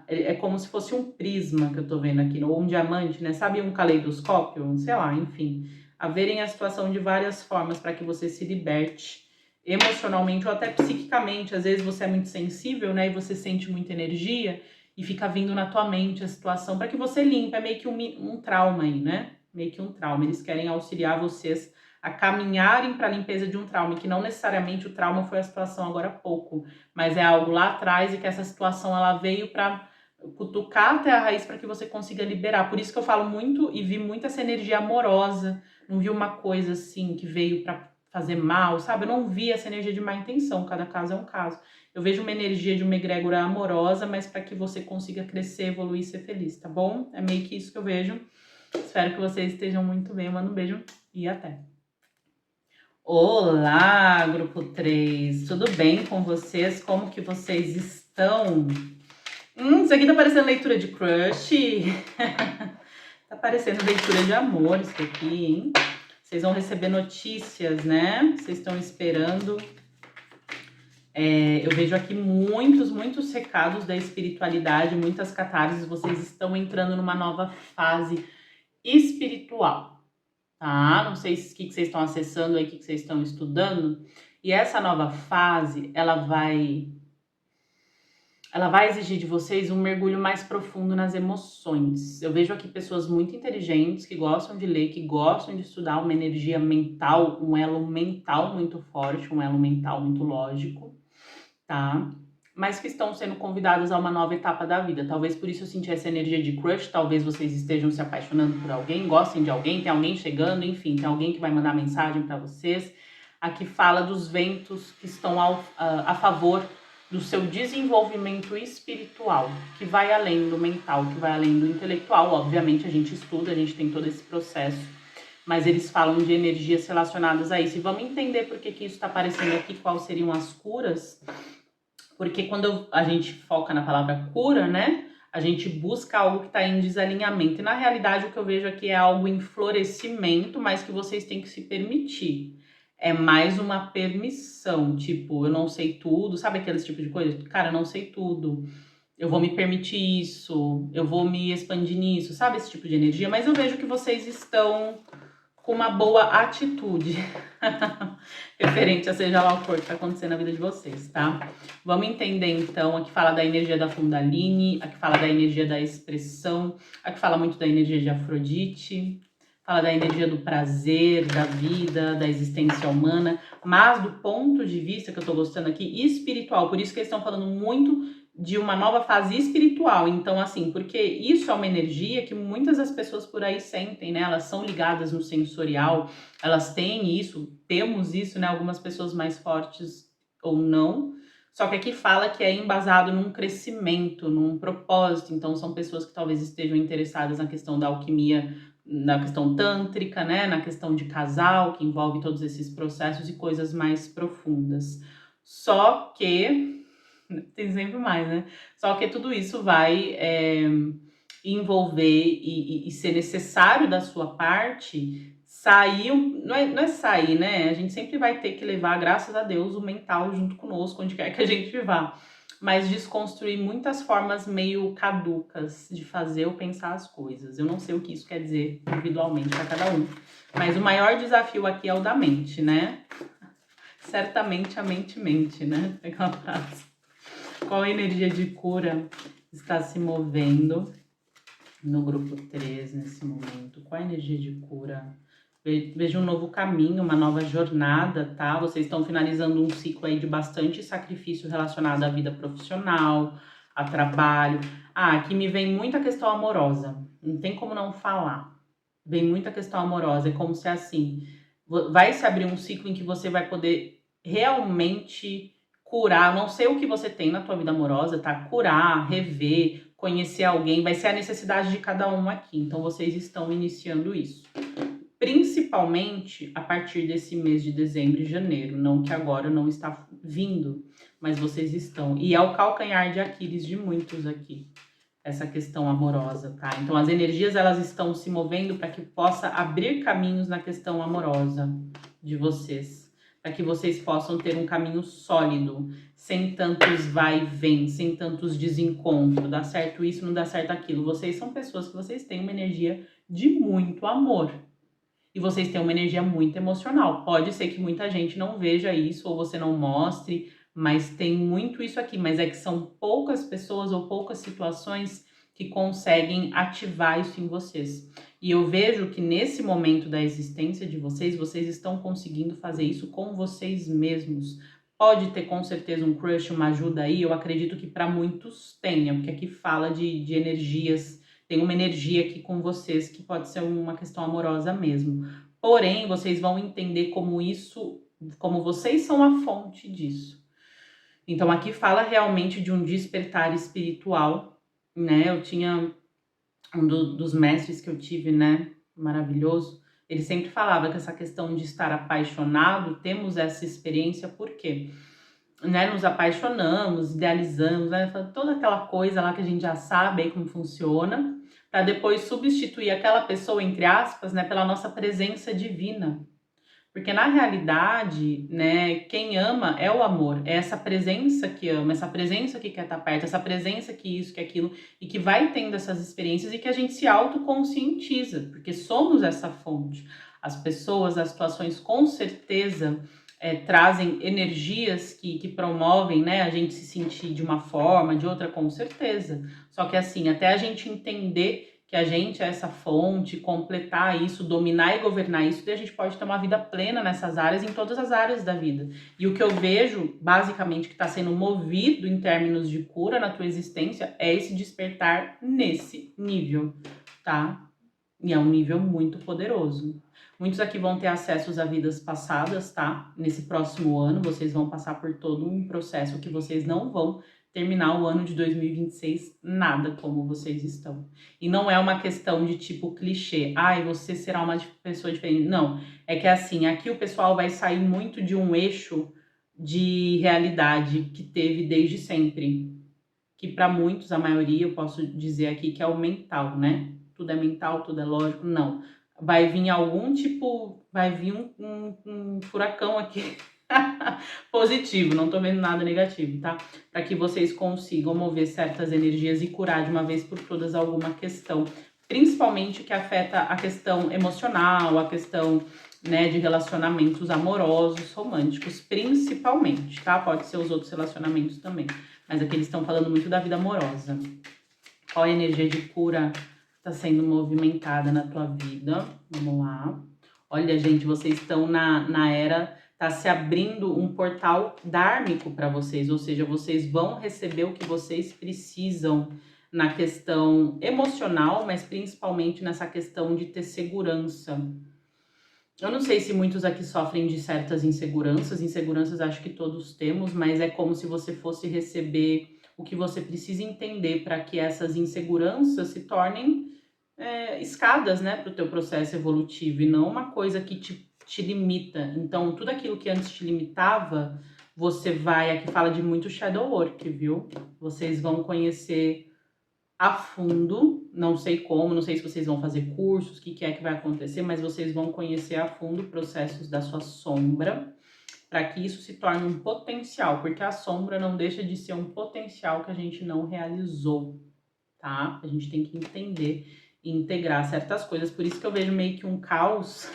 Speaker 1: É como se fosse um prisma que eu tô vendo aqui, ou um diamante, né? Sabe, um caleidoscópio? Sei lá, enfim. A verem a situação de várias formas para que você se liberte emocionalmente ou até psiquicamente. Às vezes você é muito sensível, né? E você sente muita energia e fica vindo na tua mente a situação para que você limpe. É meio que um trauma aí, né? Meio que um trauma. Eles querem auxiliar vocês a caminharem para a limpeza de um trauma, que não necessariamente o trauma foi a situação agora há pouco, mas é algo lá atrás e que essa situação ela veio para cutucar até a raiz para que você consiga liberar. Por isso que eu falo muito e vi muito essa energia amorosa. Não vi uma coisa assim que veio para fazer mal, sabe? Eu não vi essa energia de má intenção, cada caso é um caso. Eu vejo uma energia de uma egrégora amorosa, mas para que você consiga crescer, evoluir e ser feliz, tá bom? É meio que isso que eu vejo. Espero que vocês estejam muito bem. Eu mando um beijo e até. Olá, grupo 3, tudo bem com vocês? Como que vocês estão? Isso aqui tá parecendo leitura de crush. Tá parecendo leitura de amor isso aqui, hein? Vocês vão receber notícias, né? Vocês estão esperando. Eu vejo aqui muitos recados da espiritualidade, muitas catarses. Vocês estão entrando numa nova fase espiritual. Tá? Não sei o que vocês estão acessando aí, o que vocês estão estudando. E essa nova fase, ela vai exigir de vocês um mergulho mais profundo nas emoções. Eu vejo aqui pessoas muito inteligentes, que gostam de ler, que gostam de estudar uma energia mental, um elo mental muito forte, um elo mental muito lógico, tá? Mas que estão sendo convidados a uma nova etapa da vida. Talvez por isso eu senti essa energia de crush, talvez vocês estejam se apaixonando por alguém, gostem de alguém, tem alguém chegando, enfim, tem alguém que vai mandar mensagem para vocês. Aqui fala dos ventos que estão a favor do seu desenvolvimento espiritual, que vai além do mental, que vai além do intelectual. Obviamente a gente estuda, a gente tem todo esse processo, mas eles falam de energias relacionadas a isso. E vamos entender por que isso está aparecendo aqui, quais seriam as curas. Porque quando a gente foca na palavra cura, né? A gente busca algo que está em desalinhamento. E na realidade o que eu vejo aqui é algo em florescimento, mas que vocês têm que se permitir. É mais uma permissão, tipo, eu não sei tudo, sabe aquele tipo de coisa? Cara, eu não sei tudo. Eu vou me permitir isso, eu vou me expandir nisso, sabe esse tipo de energia? Mas eu vejo que vocês estão com uma boa atitude referente a seja lá o que está acontecendo na vida de vocês, tá? Vamos entender então, aqui fala da energia da Kundalini, aqui fala da energia da expressão, aqui fala muito da energia de Afrodite, fala da energia do prazer, da vida, da existência humana, mas do ponto de vista que eu tô gostando aqui, espiritual, por isso que eles estão falando muito de uma nova fase espiritual. Então, assim, porque isso é uma energia que muitas das pessoas por aí sentem, né? Elas são ligadas no sensorial, elas têm isso, temos isso, né? Algumas pessoas mais fortes ou não. Só que aqui fala que é embasado num crescimento, num propósito. Então, são pessoas que talvez estejam interessadas na questão da alquimia, na questão tântrica, né? Na questão de casal, que envolve todos esses processos e coisas mais profundas. Só que tem sempre mais, né? Só que tudo isso vai envolver e ser necessário da sua parte sair, não é sair, né? A gente sempre vai ter que levar, graças a Deus, o mental junto conosco, onde quer que a gente vá. Mas desconstruir muitas formas meio caducas de fazer ou pensar as coisas. Eu não sei o que isso quer dizer individualmente para cada um. Mas o maior desafio aqui é o da mente, né? Certamente a mente mente, né? Aquela frase. Qual energia de cura está se movendo no grupo 3 nesse momento? Qual a energia de cura? Veja um novo caminho, uma nova jornada, tá? Vocês estão finalizando um ciclo aí de bastante sacrifício relacionado à vida profissional, a trabalho. Ah, aqui me vem muita questão amorosa, não tem como não falar. Vem muita questão amorosa, é como se assim, vai se abrir um ciclo em que você vai poder realmente curar, não sei o que você tem na tua vida amorosa, tá? Curar, rever, conhecer alguém, vai ser a necessidade de cada um aqui. Então vocês estão iniciando isso. Principalmente a partir desse mês de dezembro e janeiro, não que agora não está vindo, mas vocês estão. E é o calcanhar de Aquiles de muitos aqui, essa questão amorosa, tá? Então as energias elas estão se movendo para que possa abrir caminhos na questão amorosa de vocês, para que vocês possam ter um caminho sólido, sem tantos vai e vem, sem tantos desencontros, dá certo isso, não dá certo aquilo. Vocês são pessoas que vocês têm uma energia de muito amor. E vocês têm uma energia muito emocional. Pode ser que muita gente não veja isso ou você não mostre, mas tem muito isso aqui. Mas é que são poucas pessoas ou poucas situações que conseguem ativar isso em vocês. E eu vejo que nesse momento da existência de vocês, vocês estão conseguindo fazer isso com vocês mesmos. Pode ter com certeza um crush, uma ajuda aí, eu acredito que para muitos tenha, porque aqui fala de energias, tem uma energia aqui com vocês que pode ser uma questão amorosa mesmo. Porém, vocês vão entender como vocês são a fonte disso. Então, aqui fala realmente de um despertar espiritual, né? Eu tinha dos mestres que eu tive, né? Maravilhoso. Ele sempre falava que essa questão de estar apaixonado, temos essa experiência, por quê? Né, nos apaixonamos, idealizamos, né, toda aquela coisa lá que a gente já sabe aí como funciona, para depois substituir aquela pessoa, entre aspas, né, pela nossa presença divina. Porque na realidade, né, quem ama é o amor, é essa presença que ama, essa presença que quer estar perto, essa presença que isso, que aquilo, e que vai tendo essas experiências e que a gente se autoconscientiza, porque somos essa fonte. As pessoas, as situações com certeza trazem energias que promovem, né, a gente se sentir de uma forma, de outra, com certeza. Só que assim, até a gente entender que a gente é essa fonte, completar isso, dominar e governar isso, e a gente pode ter uma vida plena nessas áreas, em todas as áreas da vida. E o que eu vejo, basicamente, que está sendo movido em termos de cura na tua existência, é esse despertar nesse nível, tá? E é um nível muito poderoso. Muitos aqui vão ter acessos a vidas passadas, tá? Nesse próximo ano, vocês vão passar por todo um processo que vocês não vão terminar o ano de 2026 nada como vocês estão. E não é uma questão de tipo clichê, ai, você será uma pessoa diferente. Não, é que assim, aqui o pessoal vai sair muito de um eixo de realidade que teve desde sempre. Que para muitos, a maioria, eu posso dizer aqui que é o mental, né? Tudo é mental, tudo é lógico. Não. Vai vir algum tipo, vai vir um furacão aqui positivo, não tô vendo nada negativo, tá? Para que vocês consigam mover certas energias e curar de uma vez por todas alguma questão, principalmente que afeta a questão emocional, a questão, né, de relacionamentos amorosos, românticos, principalmente, tá? Pode ser os outros relacionamentos também, mas aqui eles estão falando muito da vida amorosa. Qual a energia de cura está sendo movimentada na tua vida? Vamos lá. Olha, gente, vocês estão na era, tá se abrindo um portal dármico para vocês, ou seja, vocês vão receber o que vocês precisam na questão emocional, mas principalmente nessa questão de ter segurança. Eu não sei se muitos aqui sofrem de certas inseguranças acho que todos temos, mas é como se você fosse receber o que você precisa entender para que essas inseguranças se tornem escadas, né, para o teu processo evolutivo e não uma coisa que te limita. Então, tudo aquilo que antes te limitava, você vai, aqui fala de muito shadow work, viu? Vocês vão conhecer a fundo, não sei como, não sei se vocês vão fazer cursos, o que é que vai acontecer, mas vocês vão conhecer a fundo processos da sua sombra, para que isso se torne um potencial, porque a sombra não deixa de ser um potencial que a gente não realizou, tá? A gente tem que entender e integrar certas coisas, por isso que eu vejo meio que um caos,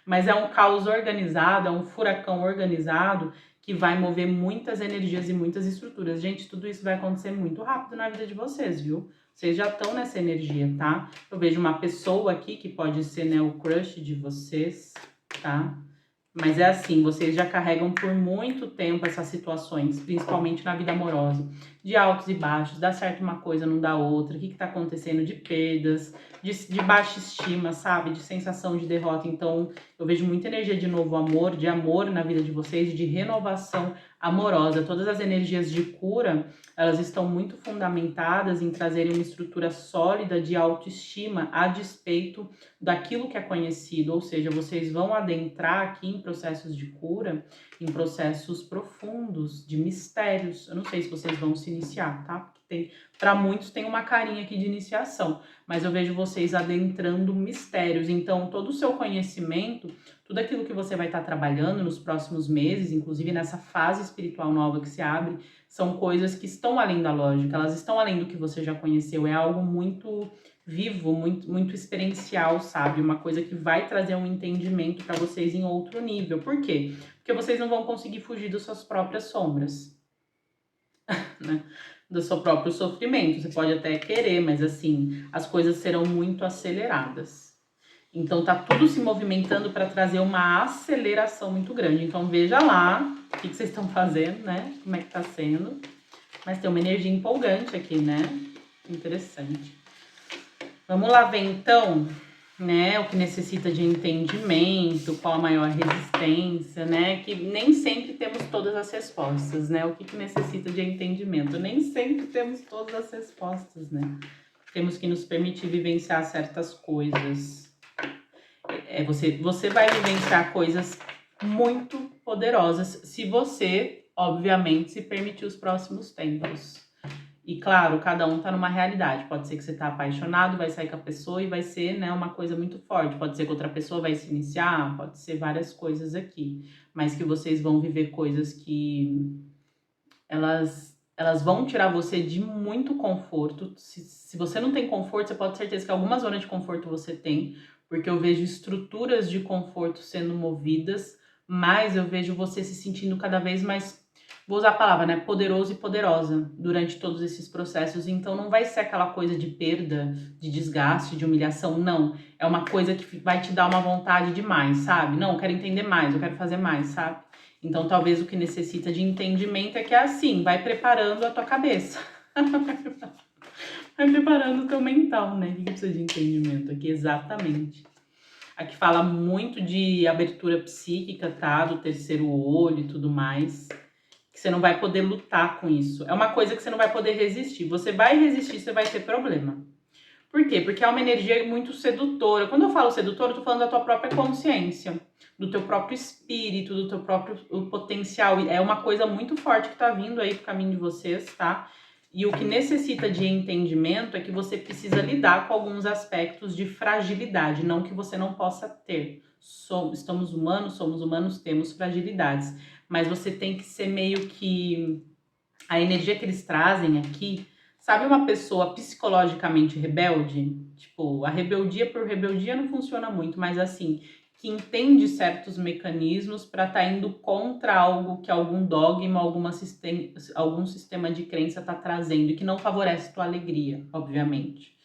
Speaker 1: mas é um caos organizado, é um furacão organizado, que vai mover muitas energias e muitas estruturas. Gente, tudo isso vai acontecer muito rápido na vida de vocês, viu? Vocês já estão nessa energia, tá? Eu vejo uma pessoa aqui que pode ser, né, o crush de vocês, tá? Mas é assim, vocês já carregam por muito tempo essas situações, principalmente na vida amorosa, de altos e baixos, dá certo uma coisa, não dá outra, o que tá acontecendo de perdas, de baixa estima, sabe? De sensação de derrota. Então, eu vejo muita energia de novo amor, de amor na vida de vocês, de renovação amorosa. Todas as energias de cura, elas estão muito fundamentadas em trazerem uma estrutura sólida de autoestima a despeito daquilo que é conhecido, ou seja, vocês vão adentrar aqui em processos de cura, em processos profundos, de mistérios. Eu não sei se vocês vão se iniciar, tá? Porque para muitos tem uma carinha aqui de iniciação, mas eu vejo vocês adentrando mistérios. Então, todo o seu conhecimento, tudo aquilo que você vai estar trabalhando nos próximos meses, inclusive nessa fase espiritual nova que se abre, são coisas que estão além da lógica, elas estão além do que você já conheceu, é algo muito vivo, muito experiencial, sabe? Uma coisa que vai trazer um entendimento para vocês em outro nível. Por quê? Porque vocês não vão conseguir fugir das suas próprias sombras, né? Do seu próprio sofrimento. Você pode até querer, mas assim, as coisas serão muito aceleradas. Então tá tudo se movimentando para trazer uma aceleração muito grande. Então veja lá o que vocês estão fazendo, né? Como é que tá sendo. Mas tem uma energia empolgante aqui, né? Interessante. Vamos lá ver então, né, o que necessita de entendimento, qual a maior resistência, né, que nem sempre temos todas as respostas, né, o que necessita de entendimento, nem sempre temos todas as respostas, né, temos que nos permitir vivenciar certas coisas, você vai vivenciar coisas muito poderosas, se você, obviamente, se permitir os próximos tempos. E claro, cada um tá numa realidade. Pode ser que você tá apaixonado, vai sair com a pessoa e vai ser, né, uma coisa muito forte. Pode ser que outra pessoa vai se iniciar, pode ser várias coisas aqui. Mas que vocês vão viver coisas que elas vão tirar você de muito conforto. Se você não tem conforto, você pode ter certeza que alguma zona de conforto você tem, porque eu vejo estruturas de conforto sendo movidas, mas eu vejo você se sentindo cada vez mais, vou usar a palavra, né, poderoso e poderosa durante todos esses processos. Então não vai ser aquela coisa de perda, de desgaste, de humilhação, não. É uma coisa que vai te dar uma vontade de mais, sabe? Não, eu quero entender mais, eu quero fazer mais, sabe? Então talvez o que necessita de entendimento é que é assim, vai preparando a tua cabeça. Vai preparando o teu mental, né? O que precisa de entendimento aqui, exatamente. Aqui fala muito de abertura psíquica, tá? Do terceiro olho e tudo mais. Que você não vai poder lutar com isso. É uma coisa que você não vai poder resistir. Você vai resistir, você vai ter problema. Por quê? Porque é uma energia muito sedutora. Quando eu falo sedutora, eu tô falando da tua própria consciência, do teu próprio espírito, do teu próprio potencial. É uma coisa muito forte que tá vindo aí pro caminho de vocês, tá? E o que necessita de entendimento é que você precisa lidar com alguns aspectos de fragilidade, não que você não possa ter. Somos humanos, temos fragilidades. Mas você tem que ser meio que... A energia que eles trazem aqui, sabe, uma pessoa psicologicamente rebelde? Tipo, a rebeldia por rebeldia não funciona muito, mas assim, que entende certos mecanismos para estar indo contra algo que algum dogma, algum sistema de crença está trazendo e que não favorece tua alegria, obviamente.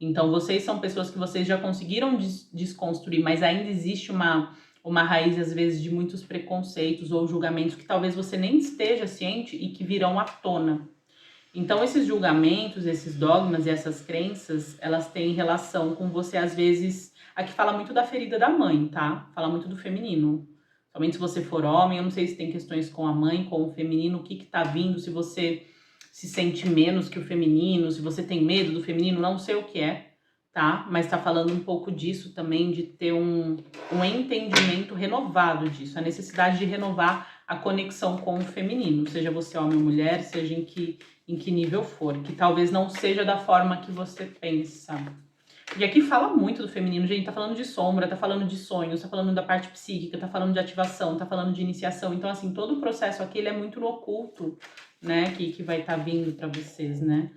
Speaker 1: Então, vocês são pessoas que vocês já conseguiram desconstruir, mas ainda existe uma raiz, às vezes, de muitos preconceitos ou julgamentos que talvez você nem esteja ciente e que virão à tona. Então, esses julgamentos, esses dogmas e essas crenças, elas têm relação com você, às vezes... Aqui fala muito da ferida da mãe, tá? Fala muito do feminino. Somente se você for homem, eu não sei se tem questões com a mãe, com o feminino, o que tá vindo, se você se sente menos que o feminino, se você tem medo do feminino, não sei o que é, tá? Mas tá falando um pouco disso também, de ter um entendimento renovado disso, a necessidade de renovar a conexão com o feminino, seja você homem ou mulher, seja em que nível for, que talvez não seja da forma que você pensa. E aqui fala muito do feminino, gente, tá falando de sombra, tá falando de sonhos, tá falando da parte psíquica, tá falando de ativação, tá falando de iniciação. Então, assim, todo o processo aqui, ele é muito no oculto, né, que vai estar vindo para vocês, né,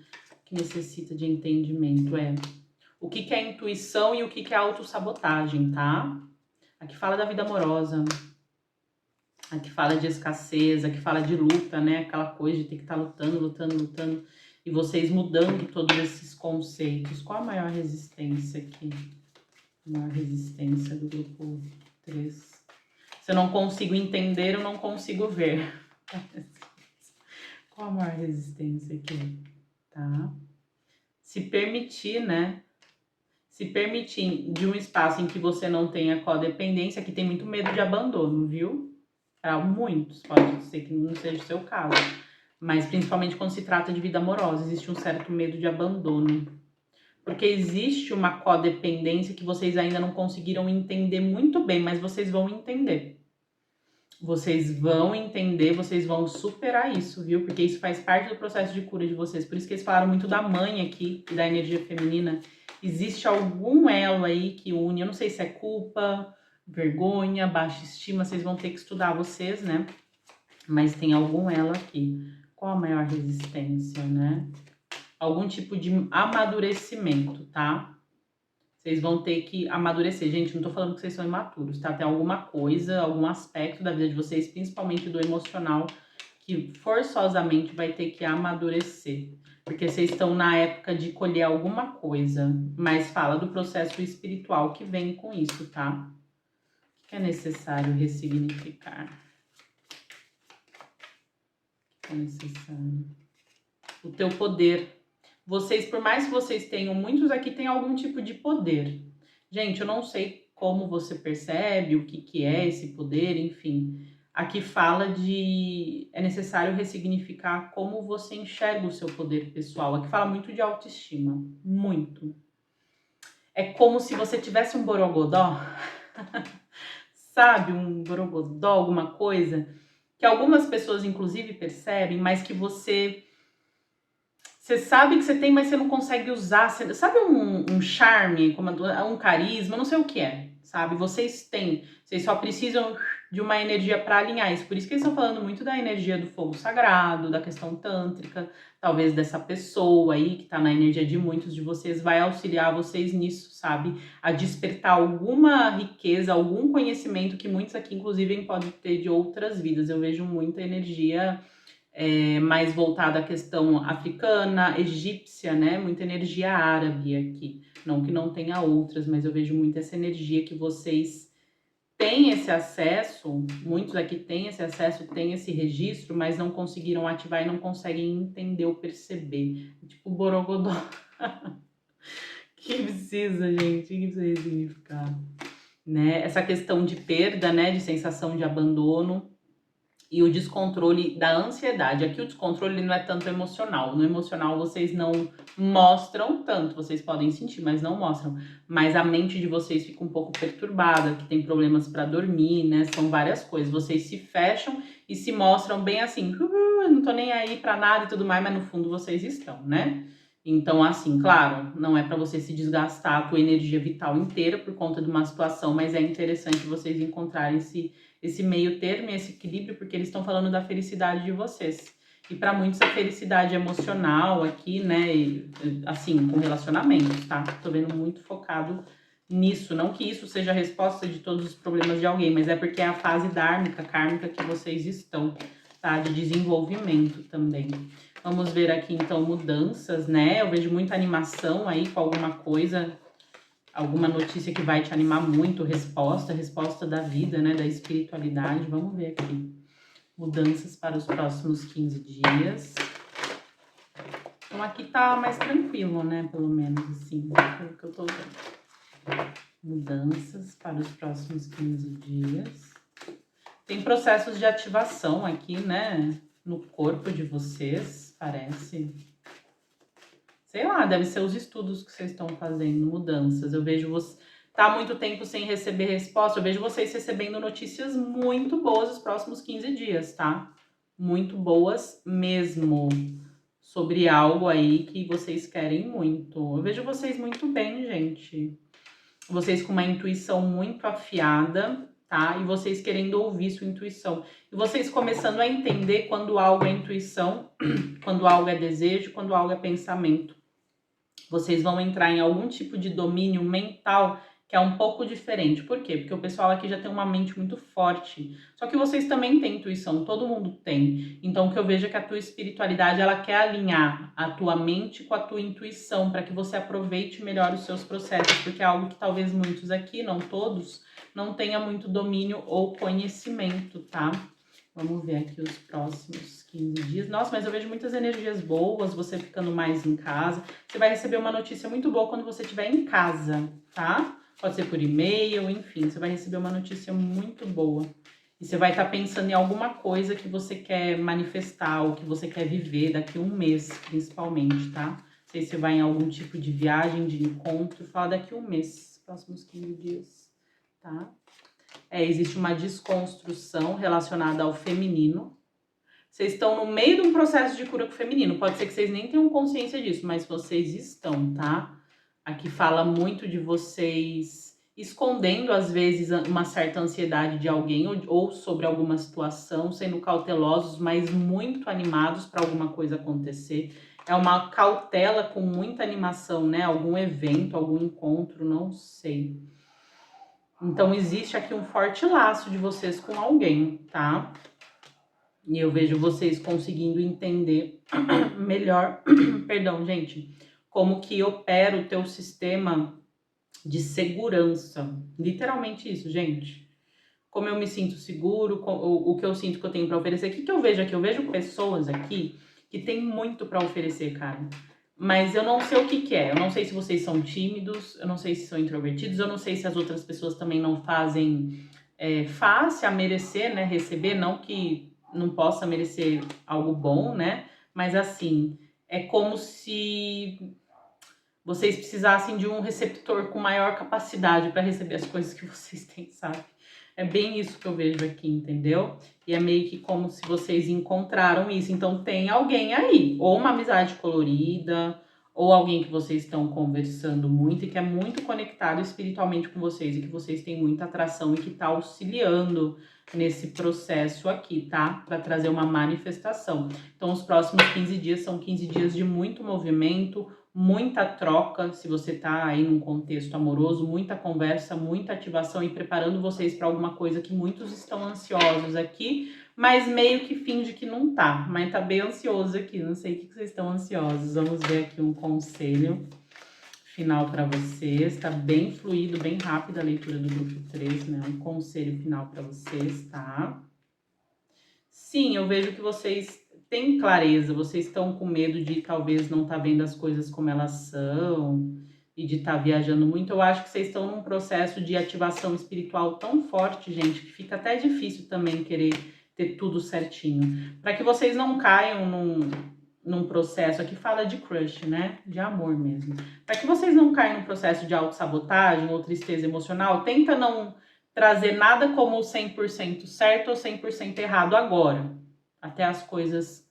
Speaker 1: que necessita de entendimento, o que é intuição e o que é autossabotagem, tá? Aqui fala da vida amorosa, aqui fala de escassez, aqui fala de luta, né, aquela coisa de ter que estar lutando, e vocês mudando todos esses conceitos. Qual a maior resistência aqui? A maior resistência do grupo 3. Se eu não consigo entender, eu não consigo ver. Qual a maior resistência aqui? Tá? Se permitir, né? Se permitir de um espaço em que você não tenha codependência, que tem muito medo de abandono, viu? Para muitos, pode ser que não seja o seu caso. Mas principalmente quando se trata de vida amorosa, existe um certo medo de abandono. Porque existe uma codependência que vocês ainda não conseguiram entender muito bem, mas vocês vão entender. Vocês vão entender, vocês vão superar isso, viu? Porque isso faz parte do processo de cura de vocês. Por isso que eles falaram muito da mãe aqui e da energia feminina. Existe algum elo aí que une, eu não sei se é culpa, vergonha, baixa estima, vocês vão ter que estudar vocês, né? Mas tem algum elo aqui. Qual a maior resistência, né? Algum tipo de amadurecimento, tá? Vocês vão ter que amadurecer. Gente, não tô falando que vocês são imaturos, tá? Tem alguma coisa, algum aspecto da vida de vocês, principalmente do emocional, que forçosamente vai ter que amadurecer. Porque vocês estão na época de colher alguma coisa. Mas fala do processo espiritual que vem com isso, tá? O que é necessário ressignificar? O que é necessário? O teu poder. Vocês, por mais que vocês tenham, muitos aqui têm algum tipo de poder. Gente, eu não sei como você percebe, o que é esse poder, enfim. Aqui fala de... é necessário ressignificar como você enxerga o seu poder pessoal. Aqui fala muito de autoestima, muito. É como se você tivesse um borogodó, sabe? Um borogodó, alguma coisa, que algumas pessoas inclusive percebem, mas que você sabe que você tem, mas você não consegue usar. Você, sabe um charme, um carisma, não sei o que é, sabe? Vocês têm, vocês só precisam de uma energia para alinhar isso. Por isso que eles estão falando muito da energia do fogo sagrado, da questão tântrica, talvez dessa pessoa aí que tá na energia de muitos de vocês, vai auxiliar vocês nisso, sabe? A despertar alguma riqueza, algum conhecimento que muitos aqui, inclusive, podem ter de outras vidas. Eu vejo muita energia... mais voltada à questão africana, egípcia, né? Muita energia árabe aqui. Não que não tenha outras, mas eu vejo muito essa energia que vocês têm esse acesso, muitos aqui têm esse acesso, têm esse registro, mas não conseguiram ativar e não conseguem entender ou perceber. Tipo borogodó. Que precisa, gente, que precisa ressignificar. Né? Essa questão de perda, né? De sensação de abandono. E o descontrole da ansiedade. Aqui o descontrole não é tanto emocional. No emocional vocês não mostram tanto. Vocês podem sentir, mas não mostram. Mas a mente de vocês fica um pouco perturbada, que tem problemas para dormir, né? São várias coisas. Vocês se fecham e se mostram bem assim. Não tô nem aí para nada e tudo mais, mas no fundo vocês estão, né? Então, assim, claro, não é para você se desgastar a tua energia vital inteira por conta de uma situação, mas é interessante vocês encontrarem esse meio termo, esse equilíbrio, porque eles estão falando da felicidade de vocês. E para muitos a felicidade emocional aqui, né, e, assim, com relacionamentos, tá? Tô vendo muito focado nisso. Não que isso seja a resposta de todos os problemas de alguém, mas é porque é a fase dármica, kármica que vocês estão, tá? De desenvolvimento também. Vamos ver aqui, então, mudanças, né? Eu vejo muita animação aí com alguma coisa, alguma notícia que vai te animar muito, resposta da vida, né? Da espiritualidade. Vamos ver aqui. Mudanças para os próximos 15 dias. Então, aqui tá mais tranquilo, né? Pelo menos, assim, pelo que eu tô vendo. Mudanças para os próximos 15 dias. Tem processos de ativação aqui, né? No corpo de vocês, parece. Sei lá, deve ser os estudos que vocês estão fazendo, mudanças. Eu vejo você tá há muito tempo sem receber resposta. Eu vejo vocês recebendo notícias muito boas nos próximos 15 dias, tá? Muito boas mesmo. Sobre algo aí que vocês querem muito. Eu vejo vocês muito bem, gente. Vocês com uma intuição muito afiada, tá? E vocês querendo ouvir sua intuição. E vocês começando a entender quando algo é intuição, quando algo é desejo, quando algo é pensamento. Vocês vão entrar em algum tipo de domínio mental que é um pouco diferente. Por quê? Porque o pessoal aqui já tem uma mente muito forte. Só que vocês também têm intuição, todo mundo tem. Então, o que eu vejo é que a tua espiritualidade, ela quer alinhar a tua mente com a tua intuição, para que você aproveite melhor os seus processos, porque é algo que talvez muitos aqui, não todos, não tenha muito domínio ou conhecimento, tá? Vamos ver aqui os próximos 15 dias. Nossa, mas eu vejo muitas energias boas, você ficando mais em casa. Você vai receber uma notícia muito boa quando você estiver em casa, tá? Pode ser por e-mail, enfim, você vai receber uma notícia muito boa. E você vai estar pensando em alguma coisa que você quer manifestar ou que você quer viver daqui a um mês, principalmente, tá? Não sei se você vai em algum tipo de viagem, de encontro, fala daqui a um mês, próximos 15 dias, tá? Existe uma desconstrução relacionada ao feminino. Vocês estão no meio de um processo de cura com o feminino. Pode ser que vocês nem tenham consciência disso, mas vocês estão, tá? Aqui fala muito de vocês escondendo, às vezes, uma certa ansiedade de alguém ou sobre alguma situação, sendo cautelosos, mas muito animados para alguma coisa acontecer. É uma cautela com muita animação, né? Algum evento, algum encontro, não sei. Então, existe aqui um forte laço de vocês com alguém, tá? E eu vejo vocês conseguindo entender melhor, perdão, gente, como que opera o teu sistema de segurança. Literalmente isso, gente. Como eu me sinto seguro, o que eu sinto que eu tenho para oferecer. O que eu vejo aqui? Eu vejo pessoas aqui que têm muito para oferecer, cara. Mas eu não sei o que é. Eu não sei se vocês são tímidos, eu não sei se são introvertidos, eu não sei se as outras pessoas também não fazem face a merecer, né? Receber, não que não possa merecer algo bom, né? Mas assim, é como se vocês precisassem de um receptor com maior capacidade para receber as coisas que vocês têm, sabe? É bem isso que eu vejo aqui, entendeu? E é meio que como se vocês encontraram isso. Então tem alguém aí, ou uma amizade colorida, ou alguém que vocês estão conversando muito e que é muito conectado espiritualmente com vocês e que vocês têm muita atração e que tá auxiliando nesse processo aqui, tá? Para trazer uma manifestação. Então os próximos 15 dias são 15 dias de muito movimento, muita troca, se você tá aí num contexto amoroso, muita conversa, muita ativação e preparando vocês para alguma coisa que muitos estão ansiosos aqui, mas meio que finge que não tá, mas tá bem ansioso aqui, não sei o que vocês estão ansiosos. Vamos ver aqui um conselho final para vocês, tá bem fluido, bem rápida a leitura do grupo 3, né? Um conselho final para vocês, tá? Sim, eu vejo que vocês têm clareza, vocês estão com medo de talvez não estar vendo as coisas como elas são e de estar viajando muito. Eu acho que vocês estão num processo de ativação espiritual tão forte, gente, que fica até difícil também querer ter tudo certinho. Para que vocês não caiam num processo, aqui fala de crush, né? De amor mesmo. Para que vocês não caiam num processo de autossabotagem ou tristeza emocional, tenta não trazer nada como 100% certo ou 100% errado agora, até as coisas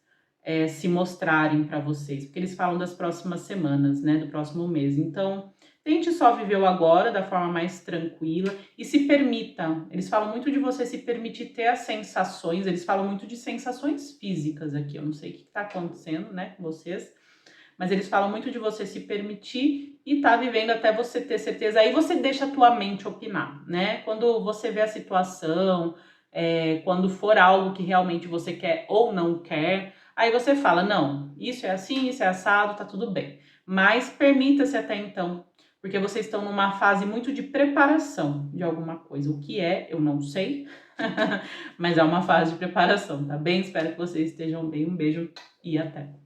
Speaker 1: se mostrarem para vocês, porque eles falam das próximas semanas, né, do próximo mês. Então, tente só viver o agora da forma mais tranquila e se permita. Eles falam muito de você se permitir ter as sensações, eles falam muito de sensações físicas aqui. Eu não sei o que está acontecendo, né, com vocês, mas eles falam muito de você se permitir e tá vivendo até você ter certeza. Aí você deixa a tua mente opinar, né? Quando você vê a situação, quando for algo que realmente você quer ou não quer, aí você fala, não, isso é assim, isso é assado, tá tudo bem. Mas permita-se até então, porque vocês estão numa fase muito de preparação de alguma coisa. O que é, eu não sei, mas é uma fase de preparação, tá bem? Espero que vocês estejam bem. Um beijo e até!